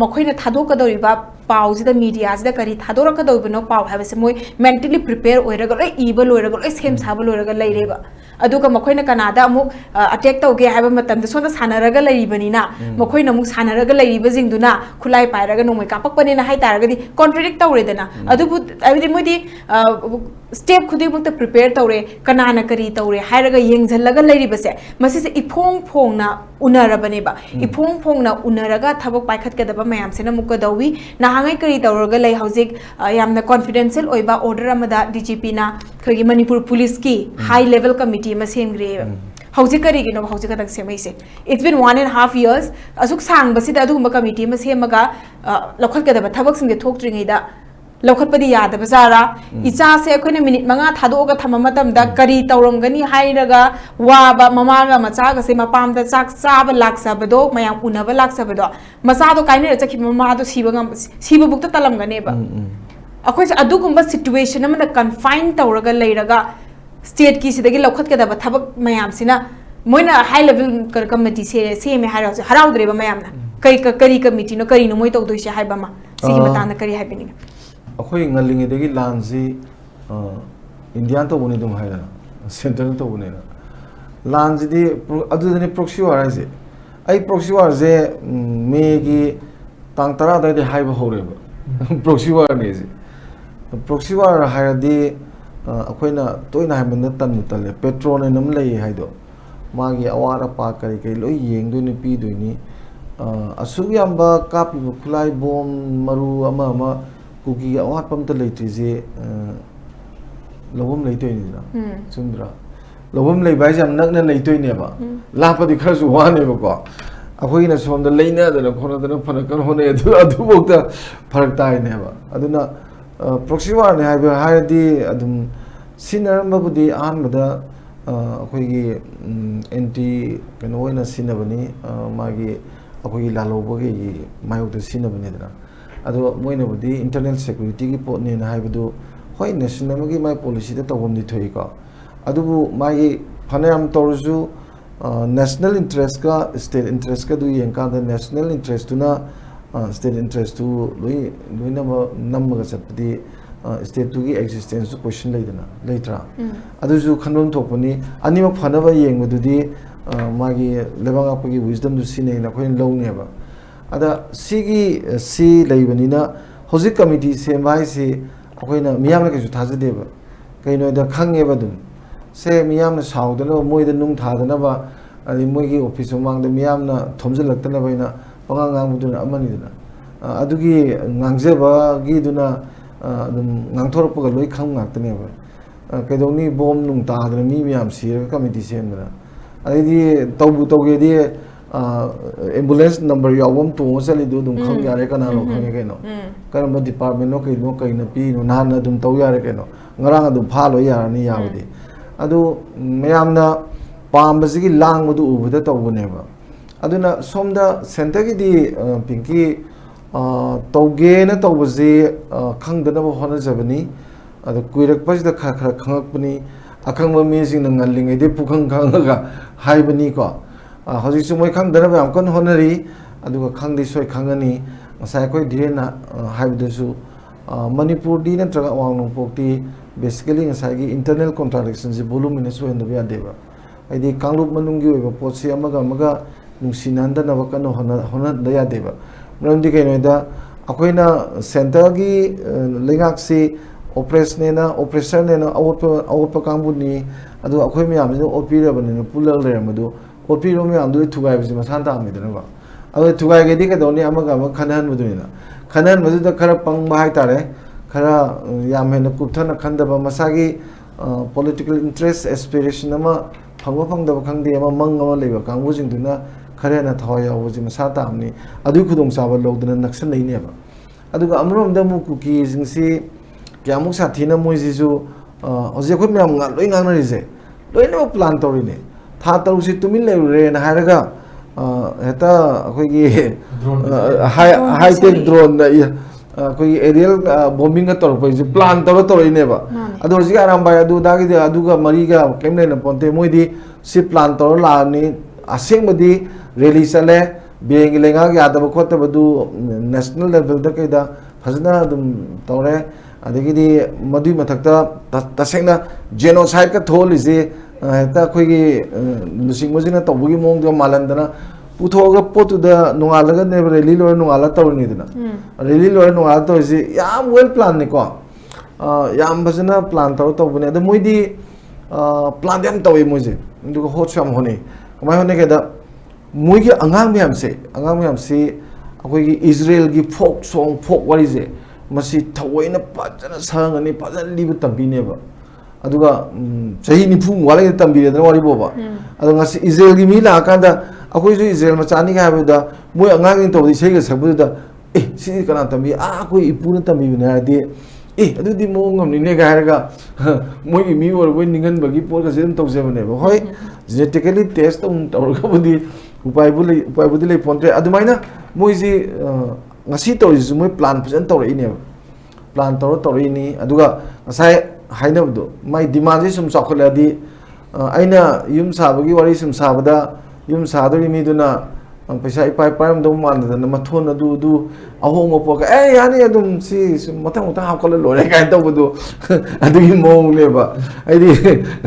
ꯃꯈꯣꯏꯅ ꯊꯥꯗꯣꯛꯀꯗꯧꯔꯤꯕ ꯄꯥꯎꯁꯤꯗ ꯃꯤꯗꯤꯌꯥꯁꯤꯗ ꯀꯔꯤ ꯊꯥꯗꯣꯔꯛꯀꯗꯧꯔꯤꯕꯅꯣ ꯄꯥꯎ ꯍꯥꯏꯕꯁꯦ ꯃꯣꯏ ꯃꯦꯟꯇꯦꯂꯤ ꯄ꯭ꯔꯤꯄꯦꯌꯔ ꯑꯣꯏꯔꯒ ꯂꯣꯏ ꯏꯕ ꯂꯣꯏꯔꯒ ꯂꯣꯏ ꯁꯦꯝ ꯁꯥꯕ ꯂꯣꯏꯔꯒ ꯂꯩꯔꯦꯕ ꯑꯗꯨꯒ ꯃꯈꯣꯏꯅ ꯀꯅꯥꯗ ꯑꯃꯨꯛ ꯑꯇꯦꯛ ꯇꯧꯒꯦ ꯍꯥꯏꯕ ꯃꯇꯝꯗ ꯁꯣꯝꯗ ꯁꯥꯟꯅꯔꯒ ꯂꯩꯔꯤꯕꯅꯤꯅ ꯃꯈꯣꯏꯅ ꯑꯃꯨꯛ ꯁꯥꯟꯅꯔꯒ ꯂꯩꯔꯤꯕꯁꯤꯡꯗꯨꯅ ꯈꯨꯠꯂꯥꯏ ꯄꯥꯏꯔꯒ ꯅꯣꯡꯃꯩ ꯀꯥꯞꯄꯛꯄꯅꯦꯅ ꯍꯥꯏꯇꯥꯔꯒꯗꯤ ꯀꯣꯟꯇ꯭ꯔꯦꯗꯤꯛ ꯇꯧꯔꯦꯗꯅ ꯑꯗꯨꯕꯨ ꯍꯥꯏꯕꯗꯤ ꯃꯣꯏꯗꯤ ꯁ꯭ꯇꯦꯞ ꯈꯨꯗꯤꯡꯃꯛꯇ ꯄ꯭ꯔꯤꯄꯦꯌꯔ ꯇꯧꯔꯦ ꯀꯅꯥꯅ ꯀꯔꯤ ꯇꯧꯔꯦ ꯍꯥꯏꯔꯒ ꯌꯦꯡꯁꯤꯜꯂꯒ ꯂꯩꯔꯤꯕꯁꯦ ꯃꯁꯤꯁꯦ ꯏꯐꯣꯡ ꯐꯣꯡꯅ ꯎꯅꯔꯕꯅꯦꯕ ꯏꯐꯣꯡ ꯐꯣꯡꯅ ꯎꯅꯔꯒ ꯊꯕꯛ ꯄꯥꯏꯈꯠꯀꯗꯕ ꯃꯌꯥꯝꯁꯤꯅ ꯑꯃꯨꯛ ꯀꯗꯧꯋꯤ ꯅꯍꯥꯟꯉꯩ ꯀꯔꯤ ꯇꯧꯔꯒ ꯂꯩ ꯍꯧꯖꯤꯛ ꯌꯥꯝꯅ ꯀꯣꯟꯐꯤꯗꯦꯟꯁꯤꯌꯦꯜ ꯑꯣꯏꯕ ꯑꯣꯔꯗꯔ ꯑꯃꯗ DGPꯅ ꯑꯩꯈꯣꯏꯒꯤ ꯃꯅꯤꯄꯨꯔ ꯄꯨꯂꯤꯁꯀꯤ ꯍꯥꯏ ꯂꯦꯚꯦꯜ ꯀꯃꯤꯇꯤ ꯑꯃ ꯁꯦꯝꯈ꯭ꯔꯦꯕ ꯍꯧꯖꯤꯛ ꯀꯔꯤꯒꯤꯅꯣ ꯍꯧꯖꯤꯛ ꯈꯛꯇꯪ ꯁꯦꯝꯃꯛꯏꯁꯦ ꯏꯠꯁ ꯕꯤꯟ 1.5 years ꯑꯁꯨꯛ ꯁꯥꯡꯕꯁꯤꯗ ꯑꯗꯨꯒꯨꯝꯕ ꯀꯃꯤꯇꯤ ꯑꯃ ꯁꯦꯝꯃꯒ ꯂꯧꯈꯠꯀꯗꯕ ꯊꯕꯛꯁꯤꯡꯁꯦ ꯊꯣꯛꯇ꯭ꯔꯤꯉꯩꯗ ꯂꯧꯈꯠꯄꯗꯤ ꯌꯥꯗꯕꯖꯥꯔꯥ ꯏꯆꯥꯁꯦ ꯑꯩꯈꯣꯏꯅ ꯃꯤꯅꯤꯠ 5 ꯊꯥꯗꯣꯛꯑꯒ ꯊꯝꯕ ꯃꯇꯝꯗ ꯀꯔꯤ ꯇꯧꯔꯝꯒꯅꯤ ꯍꯥꯏꯔꯒ ꯋꯥꯕ ꯃꯃꯥꯒ ꯃꯆꯥꯒꯁꯦ ꯃꯄꯥꯝꯗ ꯆꯥꯛ ꯆꯥꯕ ꯂꯥꯛꯆꯕꯗꯣ ꯃꯌꯥꯝ ꯎꯅꯕ ꯂꯥꯛꯆꯕꯗꯣ ꯃꯆꯥꯗꯣ ꯀꯥꯏꯅꯔ ꯆꯠꯈꯤꯕ ꯃꯃꯥꯗꯣ ꯁꯤꯕꯕꯨꯛꯇ ꯇꯜꯂꯝꯒꯅꯦꯕ ꯑꯩꯈꯣꯏꯁꯦ ꯑꯗꯨꯒꯨꯝꯕ ꯁꯤꯆꯨꯋꯦꯁꯟ ꯑꯃꯗ ꯀꯟꯐꯥꯏꯟ ꯇꯧꯔꯒ ꯂꯩꯔꯒ ꯁ꯭ꯇꯦꯠꯀꯤ ꯁꯤꯗꯒꯤ ꯂꯧꯈꯠꯀꯗꯕ ꯊꯕꯛ ꯃꯌꯥꯝꯁꯤꯅ ꯃꯣꯏꯅ ꯍꯥꯏ ꯂꯦꯚꯦꯜ ꯀꯃꯤꯇꯤ ꯁꯦꯝꯃꯦ ꯍꯥꯏꯔ ꯍꯧꯖꯤꯛ ꯍꯔꯥꯎꯗ꯭ꯔꯦꯕ ꯃꯌꯥꯝꯅ ꯀꯔꯤ ꯀꯃꯤꯇꯤꯅꯣ ꯀꯔꯤꯅꯣ ꯃꯣꯏ ꯇꯧꯗꯣꯏꯁꯦ ꯍꯥꯏꯕ ꯑꯃ ꯁꯤꯒꯤ ꯃꯇꯥꯡꯗ ꯀꯔꯤ ꯍꯥꯏꯕꯤꯅꯤꯡꯉꯤ ꯑꯩꯈꯣꯏ ꯉꯜꯂꯤꯉꯩꯗꯒꯤ ꯂꯥꯟꯁꯤ ꯏꯟꯗꯤꯌꯥꯅ ꯇꯧꯕꯅꯤ ꯑꯗꯨꯝ ꯍꯥꯏꯗꯅ ꯁꯦꯟꯇꯔꯅ ꯇꯧꯕꯅꯤꯅ ꯂꯥꯟꯁꯤꯗꯤ ꯑꯗꯨꯗꯅꯤ ꯄ꯭ꯔꯣꯛꯁꯤ ꯋꯥꯔ ꯍꯥꯏꯁꯦ ꯑꯩ ꯄ꯭ꯔꯣꯛꯁꯤ ꯋꯥꯔꯁꯦ ꯃꯦꯒꯤ ꯇꯥꯡ 10 ꯑꯗꯨꯋꯥꯏꯗꯩ ꯍꯥꯏꯕ ꯍꯧꯔꯦꯕ ꯄ꯭ꯔꯣꯛꯁꯤ ꯋꯥꯔꯅꯦꯁꯦ ꯄ꯭ꯔꯣꯛꯁꯤ ꯋꯥꯔ ꯍꯥꯏꯔꯗꯤ ꯑꯩꯈꯣꯏꯅ ꯇꯣꯏꯅ ꯍꯥꯏꯕꯗ ꯇꯜꯂꯦ ꯄꯦꯇ꯭ꯔꯣꯜ ꯑꯅ ꯑꯃ ꯂꯩ ꯍꯥꯏꯗꯣ ꯃꯥꯒꯤ ꯑꯋꯥꯠ ꯑꯄꯥ ꯀꯔꯤ ꯂꯣꯏ ꯌꯦꯡꯗꯣꯏꯅꯤ ꯄꯤꯗꯣꯏꯅꯤ ꯑꯁꯨꯛ ꯌꯥꯝꯕ ꯀꯥꯞꯄꯤꯕ ꯈꯨꯠꯂꯥꯏ ꯕꯣꯝ ꯃꯔꯨ ꯑꯃ ꯀꯨꯀꯤꯒꯤ ꯑꯋꯥꯠꯄ ꯑꯝꯇ ꯂꯩꯇ꯭ꯔꯤꯁꯦ ꯂꯧꯐꯝ ꯂꯩꯇꯣꯏꯅꯤꯗꯅ ꯆꯨꯝꯗ꯭ꯔꯥ ꯂꯧꯐꯝ ꯂꯩꯕ ꯍꯥꯏꯁꯦ ꯌꯥꯝ ꯅꯛꯅ ꯂꯩꯇꯣꯏꯅꯦꯕ ꯂꯥꯞꯄꯗꯤ ꯈꯔꯁꯨ ꯋꯥꯅꯦꯕꯀꯣ ꯑꯩꯈꯣꯏꯅ ꯁꯣꯝꯗ ꯂꯩꯅꯗꯅ ꯈꯣꯠꯅꯗꯅ ꯐꯅꯀꯅ ꯍꯣꯠꯅꯩ ꯑꯗꯨꯐꯥꯎꯗ ꯐꯔꯛ ꯇꯥꯏꯅꯦꯕ ꯑꯗꯨꯅ ꯄ꯭ꯔꯣꯛꯁꯤ ꯋꯥꯔꯅꯦ ꯍꯥꯏꯔꯗꯤ ꯑꯗꯨꯝ ꯁꯤꯖꯤꯟꯅꯔꯝꯕꯕꯨꯗꯤ ꯑꯍꯥꯟꯕꯗ ꯑꯩꯈꯣꯏꯒꯤ ꯑꯦꯟꯇꯤ ꯀꯩꯅꯣ ꯑꯣꯏꯅ ꯁꯤꯖꯤꯟꯅꯕꯅꯤ ꯃꯥꯒꯤ ꯑꯩꯈꯣꯏꯒꯤ ꯂꯥꯜꯍꯧꯕꯒꯤ ꯃꯥꯌꯣꯛꯇ ꯁꯤꯖꯤꯟꯅꯕꯅꯤꯗꯅ ꯑꯗꯣ ꯃꯣꯏꯅꯕꯨꯗꯤ ꯏꯟꯇꯔꯅꯦꯜ ꯁꯦꯀꯨꯔꯤꯇꯤꯒꯤ ꯄꯣꯠꯅꯦꯅ ꯍꯥꯏꯕꯗꯨ ꯍꯣꯏ ꯅꯦꯁꯟ ꯑꯃꯒꯤ ꯃꯥꯏ ꯄꯣꯂꯤꯁꯤꯗ ꯇꯧꯐꯝꯗꯤ ꯊꯣꯛꯏꯀꯣ ꯑꯗꯨꯕꯨ ꯃꯥꯒꯤ ꯐꯅꯌꯥꯝ ꯇꯧꯔꯁꯨ ꯅꯦꯁꯅꯦꯜ ꯏꯟꯇꯔꯦꯁꯀ ꯁ꯭ꯇꯦꯠ ꯏꯟꯇꯔꯦꯁꯀꯗꯨ ꯌꯦꯡꯀꯥꯟꯗ ꯅꯦꯁꯅꯦꯜ ꯏꯟꯇꯔꯦꯁꯇꯨꯅ ꯁ꯭ꯇꯦꯠ ꯏꯟꯇꯔꯦꯁꯇꯨ ꯂꯣꯏꯅꯃꯛ ꯅꯝꯃꯒ ꯆꯠꯄꯗꯤ ꯁ꯭ꯇꯦꯠꯇꯨꯒꯤ ꯑꯦꯛꯖꯤꯁꯇꯦꯟꯁꯁꯨ ꯀꯣꯏꯁꯟ ꯂꯩꯇ꯭ꯔꯥ ꯑꯗꯨꯁꯨ ꯈꯟꯐꯝ ꯊꯣꯛꯄꯅꯤ ꯑꯅꯤꯃꯛ ꯐꯅꯕ ꯌꯦꯡꯕꯗꯨꯗꯤ ꯃꯥꯒꯤ ꯂꯩꯕꯥꯛ ꯉꯥꯛꯄꯒꯤ ꯋꯤꯁꯗꯝꯗꯨ ꯁꯤꯖꯤꯟꯅꯩꯅ ꯑꯩꯈꯣꯏꯅ ꯂꯧꯅꯦꯕ ꯑꯗ ꯁꯤ ꯂꯩꯕꯅꯤꯅ ꯍꯧꯖꯤꯛ ꯀꯃꯤꯇꯤ ꯁꯦꯝꯕ ꯍꯥꯏꯁꯤ ꯑꯩꯈꯣꯏꯅ ꯃꯤꯌꯥꯝꯅ ꯀꯩꯁꯨ ꯊꯥꯖꯗꯦꯕ ꯀꯩꯅꯣꯗ ꯈꯪꯉꯦꯕ ꯑꯗꯨꯝ ꯁꯦ ꯃꯤꯌꯥꯝꯅ ꯁꯥꯎꯗꯅꯕ ꯃꯣꯏꯗ ꯅꯨꯡ ꯊꯥꯗꯅꯕ ꯑꯗꯩ ꯃꯣꯏꯒꯤ ꯑꯣꯐꯤꯁ ꯃꯃꯥꯡꯗ ꯃꯤꯌꯥꯝꯅ ꯊꯣꯝꯖꯤꯜꯂꯛꯇꯅꯕ ꯑꯩꯅ ꯄꯉꯥꯡ ꯉꯥꯡꯕꯗꯨꯅ ꯑꯃꯅꯤꯗꯅ ꯑꯗꯨꯒꯤ ꯉꯥꯡꯖꯕꯒꯤꯗꯨꯅ ꯑꯗꯨꯝ ꯉꯥꯡꯊꯣꯔꯛꯄꯒ ꯂꯣꯏ ꯈꯪ ꯉꯥꯛꯇꯅꯦꯕ ꯀꯩꯗꯧꯅꯤ ꯕꯣꯝ ꯅꯨꯡ ꯇꯥꯗꯅ ꯃꯤ ꯃꯌꯥꯝ ꯁꯤꯔꯒ ꯀꯃꯤꯇꯤ ꯁꯦꯝꯗꯅ ꯑꯗꯩꯗꯤ ꯇꯧꯒꯦꯗꯤ ꯑꯦꯝꯕꯨꯂꯦꯟꯁ ꯅꯝꯕꯔ ꯌꯥꯎꯕ ꯑꯃ ꯇꯣꯡꯉ ꯆꯠꯂꯤꯗꯨ ꯑꯗꯨꯝ ꯈꯪ ꯌꯥꯔꯦ ꯀꯅꯥꯅꯣ ꯈꯪꯉꯦ ꯀꯩꯅꯣ ꯀꯔꯝꯕ ꯗꯤꯄꯥꯔꯠꯃꯦꯟꯅꯣ ꯀꯩꯅꯣ ꯄꯤꯔꯤꯅꯣ ꯅꯍꯥꯟ ꯑꯗꯨꯝ ꯇꯧ ꯌꯥꯔꯦ ꯀꯩꯅꯣ ꯉꯔꯥꯡ ꯑꯗꯨꯝ ꯐꯥꯂꯣ ꯌꯥꯔꯅꯤ ꯌꯥꯕꯗꯤ ꯑꯗꯨ ꯃꯌꯥꯝꯅ ꯄꯥꯝꯕꯁꯤꯒꯤ ꯂꯥꯡꯕꯗꯨ ꯎꯕꯗ ꯇꯧꯕꯅꯦꯕ ꯑꯗꯨꯅ ꯁꯣꯝꯗ ꯁꯦꯟꯇꯔꯒꯤꯗꯤ ꯄꯤꯡꯀꯤ ꯇꯧꯒꯦꯅ ꯇꯧꯕꯁꯤ ꯈꯪꯗꯅꯕ ꯍꯣꯠꯅꯖꯕꯅꯤ ꯑꯗꯣ ꯀꯨꯏꯔꯛꯄꯁꯤꯗ ꯈꯔ ꯈꯪꯉꯛꯄꯅꯤ ꯑꯈꯪꯕ ꯃꯤꯁꯤꯡꯅ ꯉꯜꯂꯤꯉꯩꯗꯩ ꯄꯨꯈꯪ ꯈꯪꯉꯒ ꯍꯥꯏꯕꯅꯤꯀோ ꯍꯧꯖꯤꯛꯁꯨ ꯃꯣꯏ ꯈꯪꯗꯅꯕ ꯌꯥꯝ ꯀꯟꯅ ꯍꯣꯠꯅꯔꯤ ꯑꯗꯨꯒ ꯈꯪꯗꯤ ꯁꯣꯏ ꯈꯪꯉꯅꯤ ꯉꯁꯥꯏ ꯑꯩꯈꯣই ꯙꯤꯔꯦꯟꯅ ꯍꯥꯏꯕꯗꯁꯨ ꯃꯅꯤꯄꯨꯔꯗꯤ ꯅꯠꯇ꯭ꯔꯒ ꯑꯋꯥꯡ ꯅꯣꯡꯄꯣꯛꯇꯤ ꯕꯦꯁꯤꯀꯦꯂꯤ ꯉꯁꯥꯏꯒꯤ ꯏꯟꯇꯔꯅꯦꯜ ꯀꯣꯟꯇ꯭ꯔꯥꯗꯤꯛꯁꯟꯁꯤ ꯚꯣꯂꯨꯃꯤꯅꯁ ꯑꯣꯏꯍꯟꯗꯕ ꯌꯥꯗꯦꯕ ꯍꯥꯏꯗꯤ ꯀꯥꯡꯂꯨꯞ ꯃꯅꯨꯡꯒꯤ ꯑꯣꯏꯕ ꯄꯣꯠꯁꯤ ꯑꯃꯒ ꯅꯨꯡꯁꯤꯅꯍꯟꯗꯅꯕ ꯀꯟꯅ ꯍꯣꯠꯅꯍꯟꯕ ꯌꯥꯗꯦꯕ ꯃꯔꯝꯗꯤ ꯀꯩꯅꯣꯗ ꯑꯩꯈꯣꯏꯅ ꯁꯦꯟꯇꯔꯒꯤ ꯂꯩꯉꯥꯛꯁꯤ ꯑꯣꯄ꯭ꯔꯦꯁꯔꯅꯦꯅ ꯑꯋꯣꯠꯄ ꯀꯥꯡꯕꯨꯅꯤ ꯑꯗꯨꯒ ꯑꯩꯈꯣꯏ ꯃꯌꯥꯝꯁꯤꯅ ꯑꯣꯠꯄꯤꯔꯕꯅꯤꯅ ꯄꯨꯜꯂꯒ ꯂꯩꯔꯝꯕꯗꯨ ꯑꯣꯠꯄꯤꯔꯕ ꯃꯌꯥꯝꯗꯨ ꯊꯨꯒꯥꯏꯕꯁꯤ ꯃꯁꯥꯅ ꯇꯥꯝꯃꯤꯗꯅꯀꯣ ꯑꯗꯨ ꯊꯨꯒꯥꯏꯒꯗꯤ ꯀꯩꯗꯧꯅꯤ ꯑꯃꯒ ꯈꯟꯅꯍꯟꯕꯗꯨꯅꯤꯅ ꯈꯟꯅꯍꯟꯕꯗꯨꯗ ꯈꯔ ꯄꯪꯕ ꯍꯥꯏꯇꯥꯔꯦ khara yam hena kupthana khandaba masagi political interest aspiration ama phangwa phangdaba khangde ama mangama leba kangbu jingduna khare na thawai yawo ji masa tamni adu khudong chaba logdana naksan leine ba aduga amrom da mu kuki jingsi kyamuk sathina moi jisu hoje khoi myam nga loi ngang na rise loi no plan tori ne tha taru si tumin le re na haraga heta khoi gi high tech drone na koi aerial bombing ka tor poi plan tor ine ba adu hoje aram ba adu da gi adu ga mari ga kemle na ponte moi di si plan tor la ni aseng badi rally sale being lenga ga da ko ta badu national level da kai da fazna dum tore adagi di madu mathakta tasengna genocide ka thol ise ta khoi gi lusing mojina tawgi mong da malandana puthoga potu da nungalaga ne rally lor nungala tawni dina rally lor nungala to ise yam well plan ni ko yam bajana plan taw to bune da moidi plan dem tawi moje ndu hot sam honi kamai hone ke da moigi angang myam se akoi gi Israel gi folk song folk wari je masi thawaina pajana sangani pajana libu tambine ba aduga chahi ni phung wala ge tambire da wari bo ba adu ngasi Israel gi mi la kanda akoi ju Israel ma chani ga ba da moi angang to di sei ga sabu da si kana tambi akoi ipuna tambi na de adu di mo ngam ni ne ga ga moi gi mi wor boi ningan bagi por ga jem to je bane ba hoi genetically test tung tor ga budi upai budi le ponte adu maina moi ji ngasi to is moi plan present to ri ne plan to ri ni aduga asai haina bu mai demand ji sum chakhala di aina yum sabagi wari sum sabada yum sadori mi duna paisa ipai paim do man da na mathon adu ahong opo ka yani adum si matang utang ha kala lore ka to bu adu gi mong le ba ai di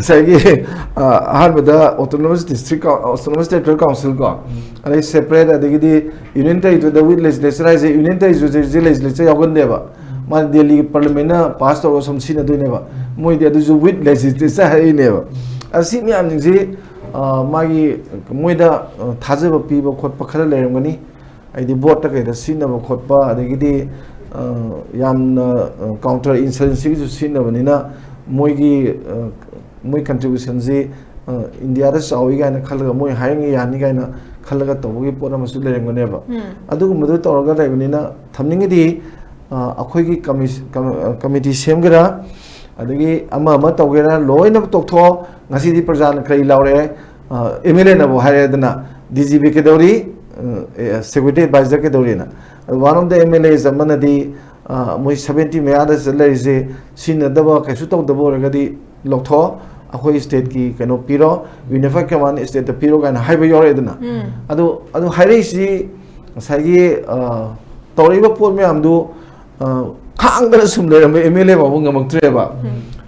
sai gi har bada autonomous district autonomous state council ko ai separate adu di union territory the with legislature ai union territory legislature yagon de ba ma delhi parliament na pass to som sin adu ne ba moi de adu with legislature ai ne ba asi mi am ji magi moida thajaba piba khotpa khara lerangani aidi board ta kaida sinaba khotpa adagidi yamna counter insurgency ju sinaba nina moigi moi contribution ji india da sawi ga na khalaga moi hayangi yani ga na khalaga tobugi pora masu lerangane ba adugu mudu tawraga daibnina thamningi di akhoi gi committee semgara adagi ama tawgera loina toktho ngasi di prajan kai laure MLA na bo hare dana DGP ke dori security advisor ke dori na one of the MLAs amana di moi 70 meya da salari se sin da ba kaisu to da bo ga di loktho akhoi state ki kano piro unified command state da piro ga na haiba yore dana adu haire si sagi tori ba pol me amdu khang da sum le MLA ba ngam tre ba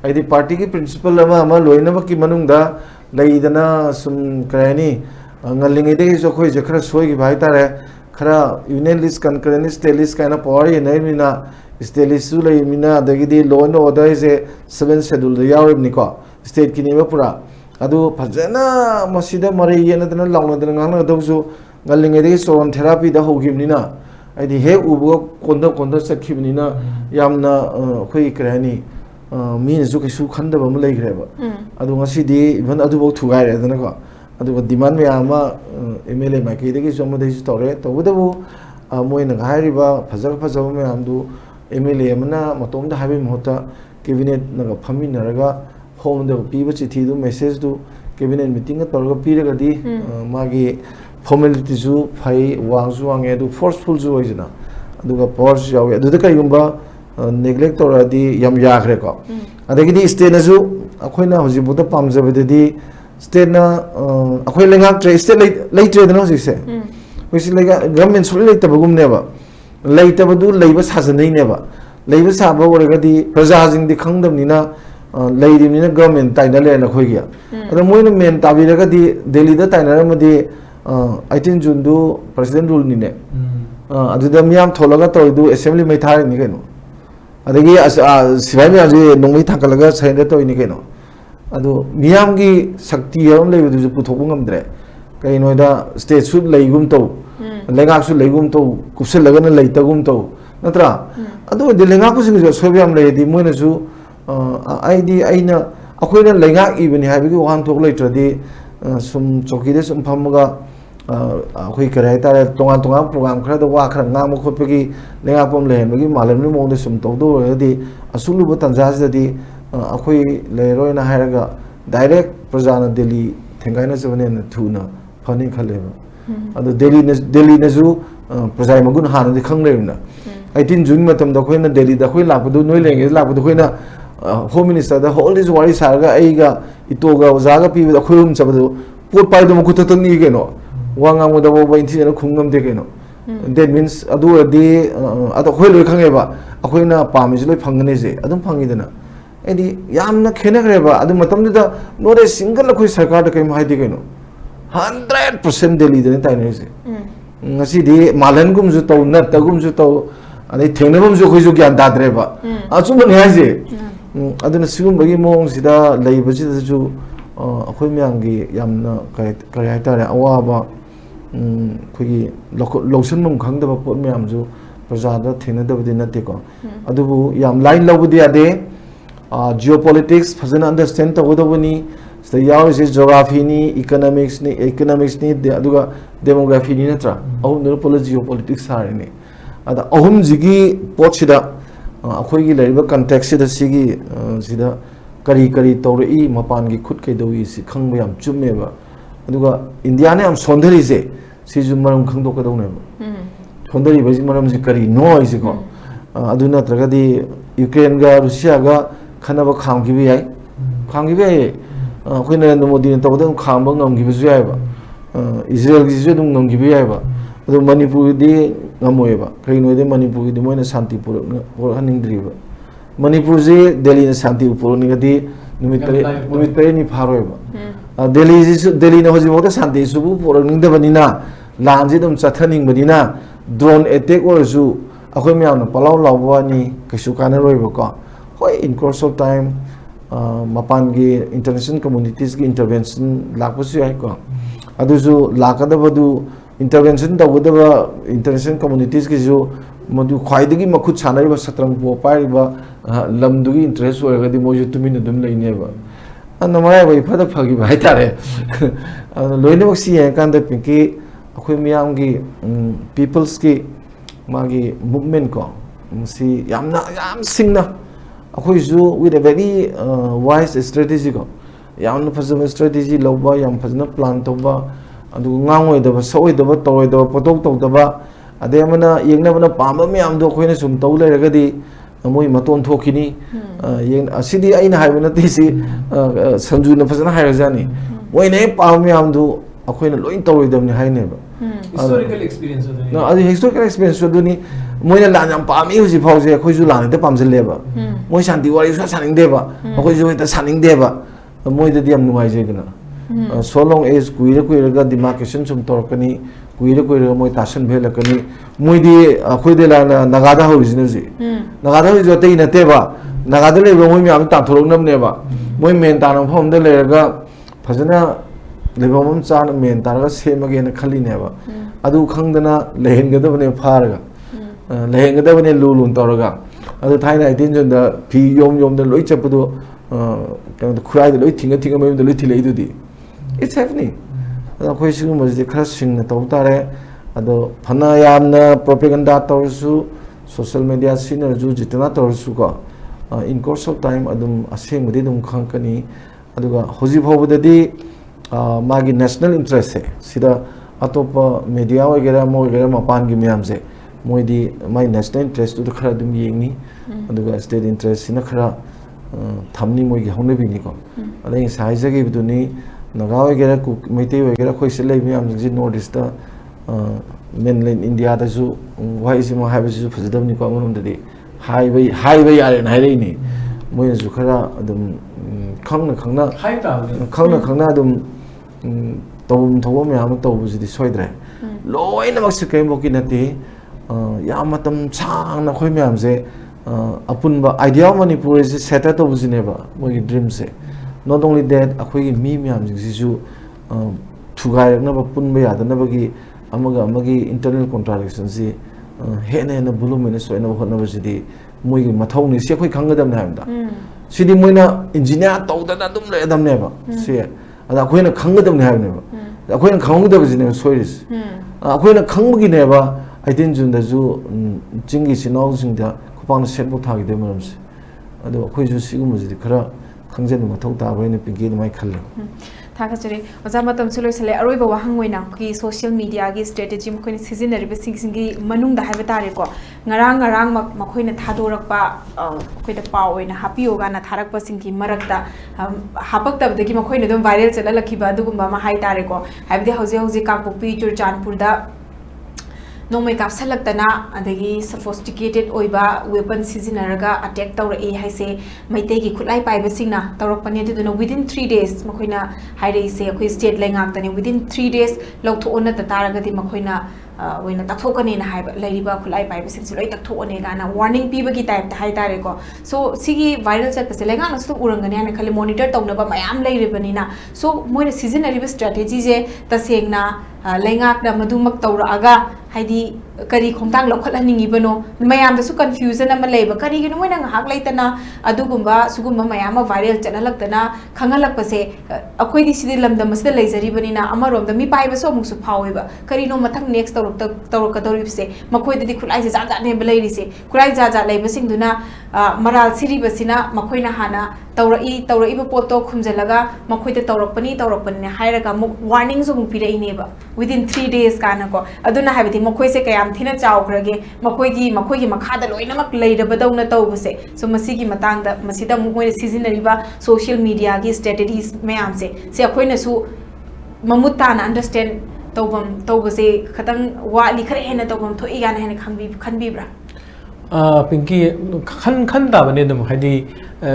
ai di party ki principal ama loina ba ki manung da leidana sum krani ngalingi de so khoi je khara soi gi bai tare khara union list concurrent state list kana pori nei mina state list su lei mina dagi di law and order is 7 schedule da yaw ni ko state ki ni ba pura adu phajana masida mari yena dana lawna dana ngana da su ngalingi de so on therapy da ho gi ni na ai di he ubu konda sakhi ni na yamna khoi krani mi su ke su khanda ba mu lei gre ba adu ngasi di even adu bo thugai re dana ko adu demand me ama MLA ma ke de ki somo de tore to bu moi na hari ba phajak me amdu MLA amna matom da habi mohta cabinet na ga phami na raga home de pi ba chithi du message du cabinet meeting tor ga pi raga di magi formality ju phai wang ju wang edu forceful ju hoijna adu ga power jaw adu da kai gumba neglect tor adi yam yakhre ko adagi di state na ju akhoina hoji bu da pamjaba de state na akhoi lengak tre state lei tre dano ji se hoisi lega government sul lei tabagum ne ba lei tabadu leiba sajanai ne ba leiba saba oraga di praja jing di khangdam ni na lei dim ni na government tai na le na khoi gya ada moina men tabi raga di delhi da tai na ra ma di 18 june du president rule ni ne adu da miyam tholaga toy du assembly mai thar ni keno adagi sibai mi aje nongmi thakalaga sain to ini keno adu miyam gi sakti yam le du pu thok ngamdre kai noi da state sud leigum to lenga su leigum to kupsel laga na leitagum to natra adu de lenga ku sing jo sobiam le di moina ju aidi aina akoina lenga ibani habi ki wan thok le tradi sum choki de sum phamga akoi kare ta tongan tongan program khara da wa khara nga mo khot ki lenga pom le gi malam ni mo de sum tok do di asulu bu tanja ji di akoi le roi na hairaga direct prajana delhi thengai na jabane na thuna phani khale ba adu delhi na ju prajai magun han di khang le na 18 June matam da khoina delhi da khoi la du noi lenge la du khoina home minister da all this worry sarga aiga itoga ozaga pi da khoyum chabadu pot pai do khutata ni ge no wanga mo da bo inti na khungam de ge no that means adu adi adu khoi loi khange ba akhoina pami loi phangane je adum phangi dana edi yamna khene gre ba adu matam da no re single khoi sarkar da kai mai de ge no 100% delhi de tai ne je ngasi di malan gum ju to na ta gum ju to ani thengna bam ju khoi ju gyan da dre ba achu man ha je aduna sigum bagi mong sida lei ba ji da ju akhoi myang gi yamna kai hai ta re awa ba khoi lotion mum khang da ba pot myam ju praja da thengna da budi na te ko adubu yam line lo budi ade geopolitics phajana understand ta godo bani sta yaw is geography ni economics ni aduga demography ni natra ahum no geopolitics sare ni ada ahum jigi pot sida akhoi gi leriba context sida sigi sida kari tawri mapan gi khut kai dowi si khangba yam chumme ba aduga india ne am sondari je si ju maram khangdok ka dawne ba sondari ba ji maram ji kari no is ko aduna tragadi ukraine ga russia ga khanaba kham gi bi ai akhoi narendra modi ne tawdam khamba ngam gi bi ju ai ba israel gi ju dum ngam gi bi ai ba adu manipur di ngamoy ba kai no de manipur di moina shanti pur haning dri ba manipur je delhi na shanti pur ni gadi numit tare ni pharoi ba delhi na hoji mota shanti subu pur ning de banina lan ji dum chathaning banina drone attack or ju akhoi myam na palaw lawwa ni kaisu kana roi ba ko hoi in course of time mapan gi international communities gi intervention lakpasu ai ko adu ju lakada badu intervention da wudaba international communities ki jo modu khwaidagi makhut sanari ba satrang bo pai ba lamdugi interest oiga di moju tumin dum leine ba anamai bai phada phagi ba haitare loine boxi ya kan da pinki akhoi miyam gi peoples ki magi movement ko si yam singna akhoi ju with a very wise strategy ko yam phajama strategy loba yam phajna plan to ba adu ngangoi da soi da toroi da potok tok da ade amana yengna bana pamba me am do khoina sum tau le raga di moi maton thokini yeng asidi aina haibana ti si sanju na phajana hairajani moi ne pamba me am do akhoina loin toroi da ni haine ba historical experience no adi historical experience do ni moi na lan yam pami huji phause khoi ju lan de pamjel le ba moi shanti wari sa saning de ba khoi ju ta saning de ba moi da diam nungai je gna so long as kuira ga demarcation sum torkani kuira moi tasan bhelakani moi di khoi de la nagada ho business ji nagada ho jote ina te ba nagada le moi mi am ta thorok nam ne ba moi men ta nam phom de le ga phajana le bom chan men ta ga semage na khali ne ba adu khangdana lehen ga da ne phar ga lehen ga da ne lulun torga adu thaina 18 jon da phi yom da loi chapudo kan khrai de loi thinga mai de loi thilei du di it's happening akhoi sigum mari khara sing na taw tare ado phana yamna propaganda tawsu social media siner ju jitna tawsu ko in course of time adum aseng mudi dum khangkani aduga hoji phobudadi magi national interest se sida atopa media wagera mapan gi myam se moidi my national interest to khara dum yengni aduga state interest sina khara thamni moi gi hone bini ko adai sai jagi biduni naga wagera ku meite wagera khoi se lei myam ji north east ta mainland india da ju why is mo have ju phajadam ni ko amon de highway yare na hai ni moi ju khara adum khangna adum tawum thawam yam tawu ji di soidre loina mak sikai moki nati yamatam chang na khoi myam je apun ba idea manipur is set to bujine ba moi dream se not only that akhoi mi myam ji ju thugai na ba pun ba yadana ba gi amaga internal contradiction ji hena voluminous oina hotna basidi moi gi mathau ni se khoi khangadam na hamda sidi moina engineer tawdana dum le adam neba se ada khoina khangadam ne habne ba khoina khangudam jine soiris khoina khangbugi neba aiden junda ju jingi sinau jingda khopang setbo thagi de maramse ado khoi ju sigum jidi khara khangjen mathau ta boina pingi mai khalle Thakachari, Ozamatam Sulu Sale, Aruba Wahangwina, ki social media, ki strategy, Mokoni season, a singi, Manung the Habitariko, Narang, Makoina Tadorakpa, quite a power in a happy Ogana Tarakpa Sinki, Marakta, Hapakta, the Kimakoina, viral Lakiba, Dugumba, Haitariko, have the Hose Kapu, Peter Jan Purda. No make up selectana and the sophisticated oiba weapon seasonaraga attack tower a I say my take could I buy singna Taropani within 3 days Makoina Hide say a state laying up within 3 days log to honor the Taragati Makoina when a token in a Ladiba could I buy since right to onegana warning people type the high tareko. So Sigi viral set Paselegana to Urangana Kali monitor Tonaba my am lay ribanina. So more seasonary strategies the Sengna Langak the Madumak Tauraga Heidi Kari Kontang local Nibano, Mayam the so confusion and Malay, but Kari when a hag laitana, Adugumba, Suguma Mayama viral Chanalakana, Kangalapase, Aquidi Sidilam the Master Laser Ribanina, Amarom, the Mipai was so much power, Karino Matang next Torokatori say, Makoy the Kulais at name lady say, Kuraiza labor sing duna, Maral Siri Basina, Makoina Hana, Taura Iba Poto Kumzelaga, Makoy the Tauropan, Hiraga, warnings of Mupira neighbor within 3 days. Kanako, Aduna have it, Makoy say, I am Tina Chowgrage, Makoy Makada, Loinamak later, but don't know say. So Masiki Matanga, Masida Mukoy season river, social media, strategies, mayam say a Koinasu Mamutan understand Tobum, Tobase, Katang, Wali Karena Tobum, to Igan and can be bra. Pinky Kanda Vanedum Hadi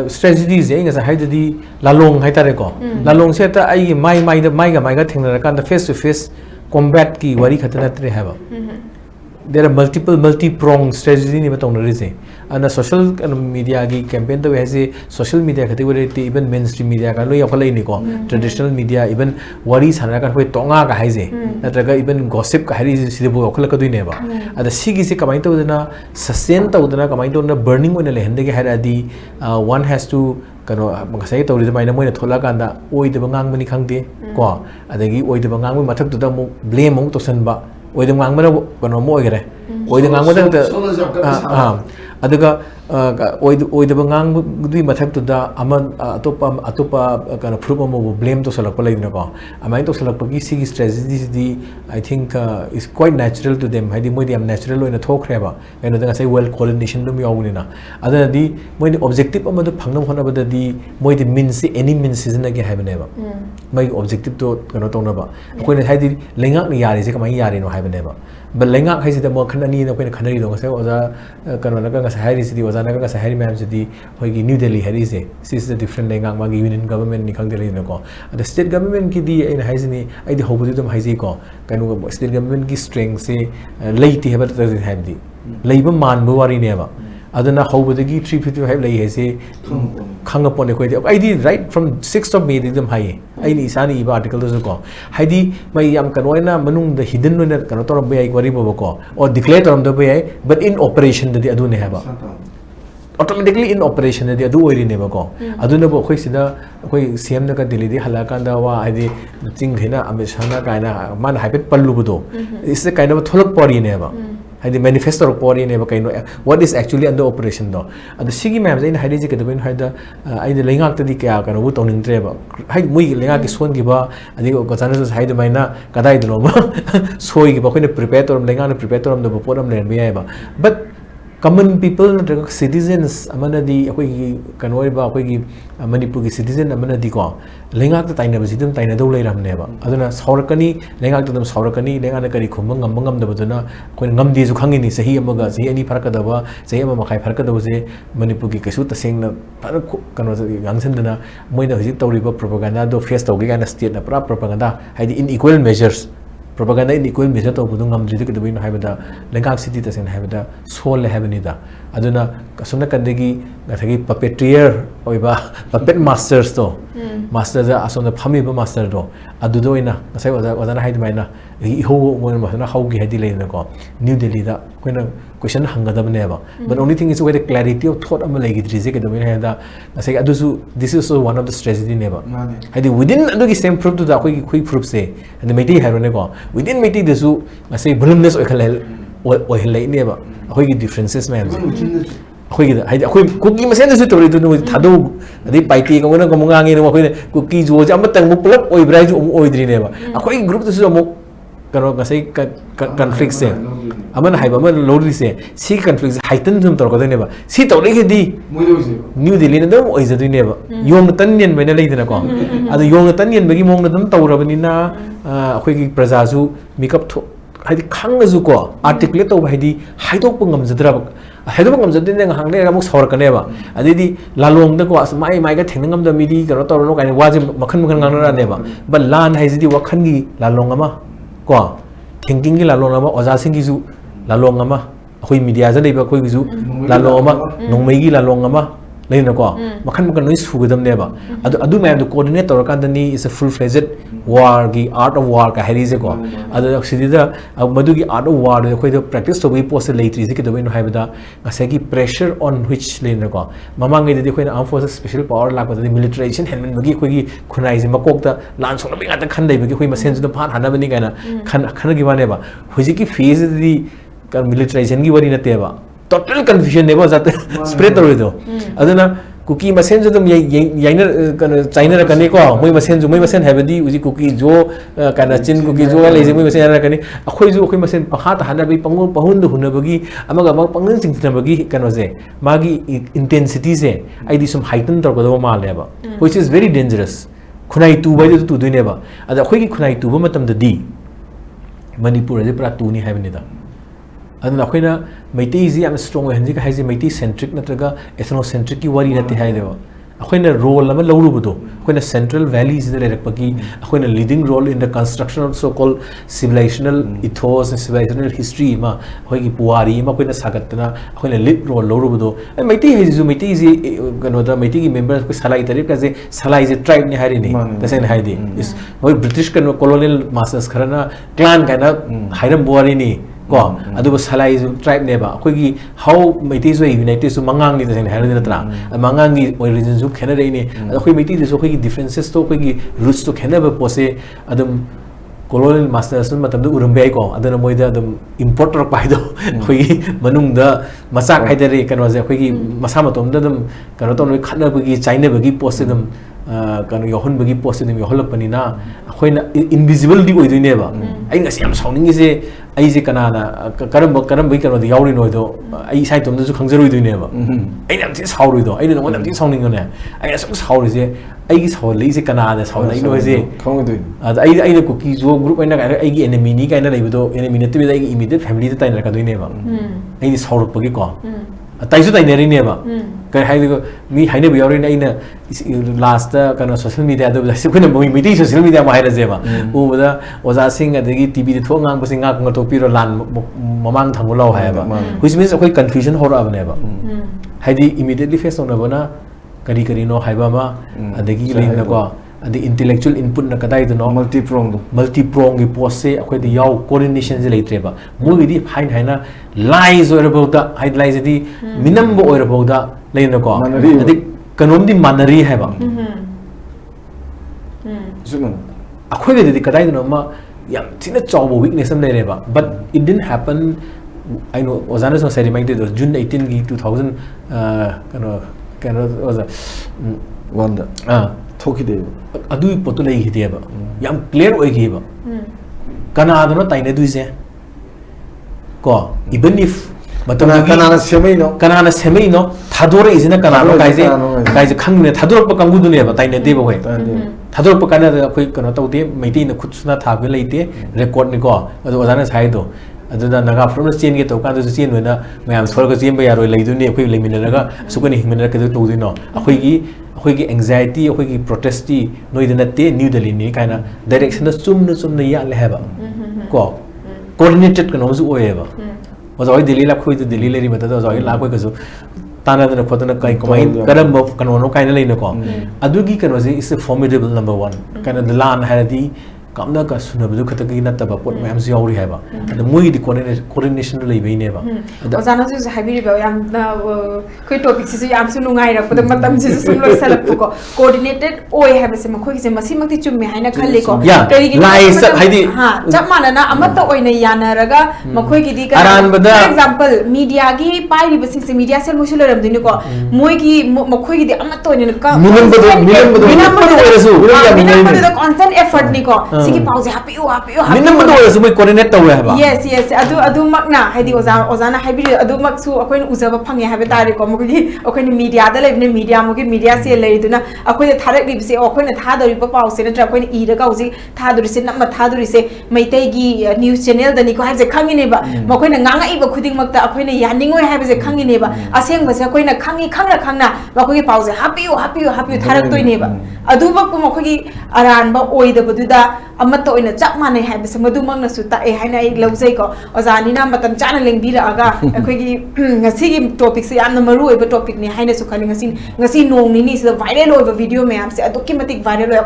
strategies as a Hadi Lalong Hitareko. Lalong said, I my Maiga thing that I can't face to face combat ki wari khatanatre have. There are multi-pronged strategies in the and the social media campaign the has a social media category even mainstream media traditional media even worries hanaka with tonga haze that even gossip is the book at the sig sustain burning when the one has to say to the mind of Tolaganda, Oi the Bangang Mani Kangde, Qua, Adagi, Oi the Bangang Matak to the blame on to Sanba. Oi the Mangma Moigre, Oi the Mangma Adaga Oi the Bangang do Matak to the Aman Atopa kind of problem blame to Salapalinago. A mind of Salapagi stress this is the I think is quite natural to them. I think I'm natural in a talk crabber and then I say well coordination to me onina. Other the when the objective of the Panam Honaba the more the means any means isn't again have never. My objective to Kanotonaba. When I had the Lenga Yari is a Yari no have never. But Lenga has the more Kanani no Kanari was a Kanaka Harry City was another Harry Mam City, New Delhi Harise. This is the different Lenga Magi Union government Nikangdeli. The state government Kidi in Haisini, I the Hobutum Haisiko, Kanu state government ki strength say late have the labor man Buari never. Adana how would the 355 lay say hung upon the quality. I did right from 6th of May, them high. I need Sani articles ago. Heidi, my Yam Kanoina, Manung, the hidden winner, Kanotor Bay, Guariboko, or declared on the way, but in operation that they do never. Automatically in operation that they do it never go. Aduna Boquisida, Siamnaka Dilidi, Halakanda, I did Tinghina, Amishana, Kaina, Man Hypet Palubudo. It's the kind of a tolok body never. The manifesto report in what is actually under operation though. And the Sigi maps in Hadiji Kadwin had the Linga to the Kaya and Wood on in Trevor. Hide we Linga is one giver, and the Gozanus hide the Mina, Kadai Roma, so you prepare to Linga prepare to the Bopodam and but common people, citizens, Amana di Kanoiba, Manipur citizen, Amana di Go. Linga the Tina Visitum, Tina do later never. Adana Saurakani, Linga to them Saurakani, Linga Kumang, among the Badana, when Namdi Zukangini, Sahi Amaga, say any Parakadava, say Amakai Parakadose, Manipuki Kasuta saying the Yangsendana, Moina Hizito River propaganda, do Fiesta, Gana state, the propaganda, had unequal measures. Propaganda in equal measure to Budungam Jidik the Win Habida, Langak City doesn't have the soul Havenida. Aduna Kasuna Kandegi, Natagi puppeteer or puppet masters though. Masters are on the Pamiba master though. Adudoina, I say was an hide miner. how gi hadi leina ko New Delhi da koina question hangadabne ba but only thing is where the clarity of thought am legi drise ke domin hada sai adusu this is also one of the strategy ne ba hadi within adugi same proof to da koi proof se and meti haro ne ko within meti desu sai voluminous oihalai ne ba koi gi differences me koi gi hadi koi cookie masen desu to do no thado adi paiti ko na ko ngangi no koi cookie jo jam tang mu plug oi brai ju oi dri ne ba koi group desu mo karo ngasai conflict se aman haiba man lori se si conflict heighten zum tor ko ne ba si to le di New Delhi na dam oi jadu ne ba yong tan yen me na le dina ko adu yong tan yen bagi mong na dam tawrabani na akhoi gi praja su makeup tho haidi khang ju ko articulate to haidi haidok pungam jadra haidok pungam jadin ne hang le amuk sawar ka ne ba adidi lalong da ko mai mai ga thengnam da midi karo tor no ka ne waje makhan ngang na ne ba lan haidi wakhan gi lalong ama ko thinking gi lalong ama oja sing gi ju lalong ama khoi media ja leiba khoi gi ju lalong ama nongmei gi lalong ama leina ko makhan makhan noi sugadam ne ba adu mayam du coordinate tor kan ni is a full fledged war gi art of war ka heri je ko adu sidida madu gi art of war de khoi de practice to be post later je ke do no haibada ngase gi pressure on which leina ko mamang gi de khoi na armed forces special power la ko de militarization helmen gi khoi gi khunai je makok da lan song bi ngata khan dei gi khoi masen ju phan hana bani kana khan gi ba ne ba hoji ki phase di militarization gi wari na te ba total confusion ne ba zat spread tor do aduna cookie masen ju dum yaina China ka ne ko moi masen habadi uji cookie jo kana chin cookie jo le je moi masen ka ne akhoi ju akhoi masen pakha ta hana bi pangun pahun du huna bagi amaga ma pangun sing thna bagi kana je magi intensity se ai di sum heighten tor ko do ma le ba which is very dangerous khunai tu bai tu du ne ba ada akhoi gi khunai tu ba matam da di Manipur je pra tu ni habani da aduna akhoi Meitei is am strong hanji ka haji Meitei centric natraga ethnocentric ki wari nati hai dewa akhoi role ama lawru budo akhoi central valleys de lerak paki akhoi leading role in the construction of so called civilizational ethos and civilizational history ma akhoi gi puari ma akhoi sagatna akhoi lead role lawru budo Meitei haji ju Meitei is kano da Meitei gi members ko salai tarif ka je salai je tribe ni hari ni tasen hai di is British kano colonial masters kharana clan kana hairam buari ni ko aduba salai tribe ne ba akhoi gi how Meitei so united so mangang ni tasen haru na tra mangang gi origin su khena rei ni akhoi Meitei so akhoi gi differences to akhoi gi roots to khena ba pose adum colonial masters matam du urum bai ko adana moi da adum importer pai do akhoi gi manung da masak haidare kano je akhoi gi masa matom da dum kano to noi khana ba gi China ba gi pose dum kano yohon bagi post ni yoholak pani na akhoi na invisible di oi ne ba ai ngasi am sauning ge ai je kana na karam bai kano di yauri no do ai sai tom da su khangjaroi du ne ba ai nam ti sauroi do ai no nam ti sauning ne ai asum sauri je ai gi saur lei je kana da saur lai no je khong du ai na cookie jo group ai na ai gi enemy ni kai na lai do enemy ne ti ai gi immediate family da tai na ka du ne ba ai ni saur pagi ko tai su tai ne ri ne ba kai hai go mi hai ne bi yauri na ai na last kana social media do da sikuna moi mi social media ma hai ra je ba u da oza sing adagi tv de thong ngang ba sing ngak to piro lan mamang thangu lo hai ba which means akhoi confusion hor ab ne ba hai di immediately face on na na kari no hai ba ma adagi lin na ko adi intellectual input na kadai do no multi prong gi post se akhoi di yaw coordination je leitre ba mo gi di hain haina lies or about the highlights di minam bo or about the lein na ko adi kanom di manari hai ba juman akhoi gi di kadai do no ma yam thina chawbo weakness am le ba but it didn't happen I know ozana so say reminded June 18 gi 2000 kano was a wanda thoki de adu potu lei hide ba yam clear oi gi ba kana adano taine du se ko even if kanana semei no thadore is na kana no kai je khang ne thador pa kangu du ne ba taine de ba hoi thador pa kana da khoi kana tau de meiti na khut suna tha be leite record ni ko adu ozana sai do aduna naga from chain ge to kan du chain wena mayam thor ga chain ba yaroi leidu ne khoi leimin naga sukani himina ka du du no akhoi gi anxiety akhoi gi protest ti noi de natte New Delhi ni kaina direction da chumna ya le haba ko coordinated kan ozu oye ba ozoi Delhi la khoi de Delhi le ri mata da ozoi la khoi ka su tana da khotana kai komai karam kan no kaina le ne ko adu gi kan ozi is a formidable number 1 kaina the lan haradi kamna ka sunabdu khatagi nataba pot mayam si yauri haiba ada moi di coordination lo leibai ne ba ozana su haibiri ba yam koi topic si yam su nungai ra pada matam si sum loi salak ko coordinated oi haiba se makhoi se masi makti chumme haina khalle ko kari lai sa haidi ha chap manana amata oina yana raga makhoi gi di ka for example media gi pai ri basing se media sel mushul ram dini ko moi gi makhoi gi di amata oina ka minam badu resu the constant effort ni ko sigi pause happy you minam badu resu moi coordinate taw haiba yes adu makna haidi ozana haibiri adu mak su akoin uzaba phange haiba tare ko mogi akoin media da lebne media mogi media se leiduna akoin tharak ri se akoin thadori pa pause na tra akoin ira ka uji thadori se namma thadori se maitai gi news channel da ni ko haibse khangi ne ba makoin nganga iba khuding mak ta akoin yaningoi haibse khangi ne ba aseng ba se akoin khangi khangna makoi pause happy you tharak toi ne ba adu bak ko makoi aran ba oi da baduda amata oina chap mane haibse madu mang na su ta e haina I lauzai ko ozani na matam chana lengbira aga akhoi gi ngasi gi topic se yamna maru oi ba topic ni haina su khani ngasi nong ni se viral oi ba video me am se adoki matik viral oi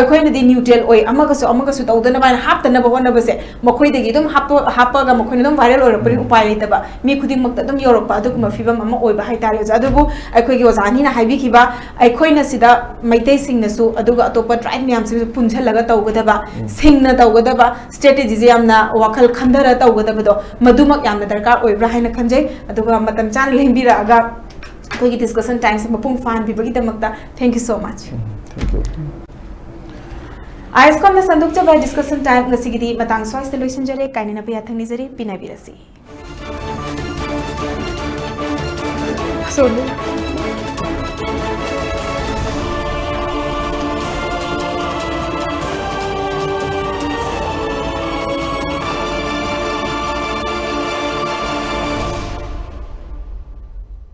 akhoi na di neutral oi amaga su tawdana ba hapta na ba hona ba se makhoi de gi dum hapa ga makhoi dum viral oi ra upai leta ba mi khuding mak dum yorok pa aduk ma fibam ama oi ba hai tare adu bu akhoi gi ozani na haibi ki ba akhoi na sida maitai sing na su aduga atopa tribe me am se punchal laga tawgada ba sing na tawgada ba strategy je yamna wakal khandara tawgada ba do madumak yamna darkar oi bra haina khanjai aduga matam chan lembira aga koi gi discussion time se mapung fan bi bagi tamakta thank you so much thank you ISCOM na sanduk cha ba discussion time ngasi gi di matang swai solution jare kainina bi athang ni jare pinai birasi so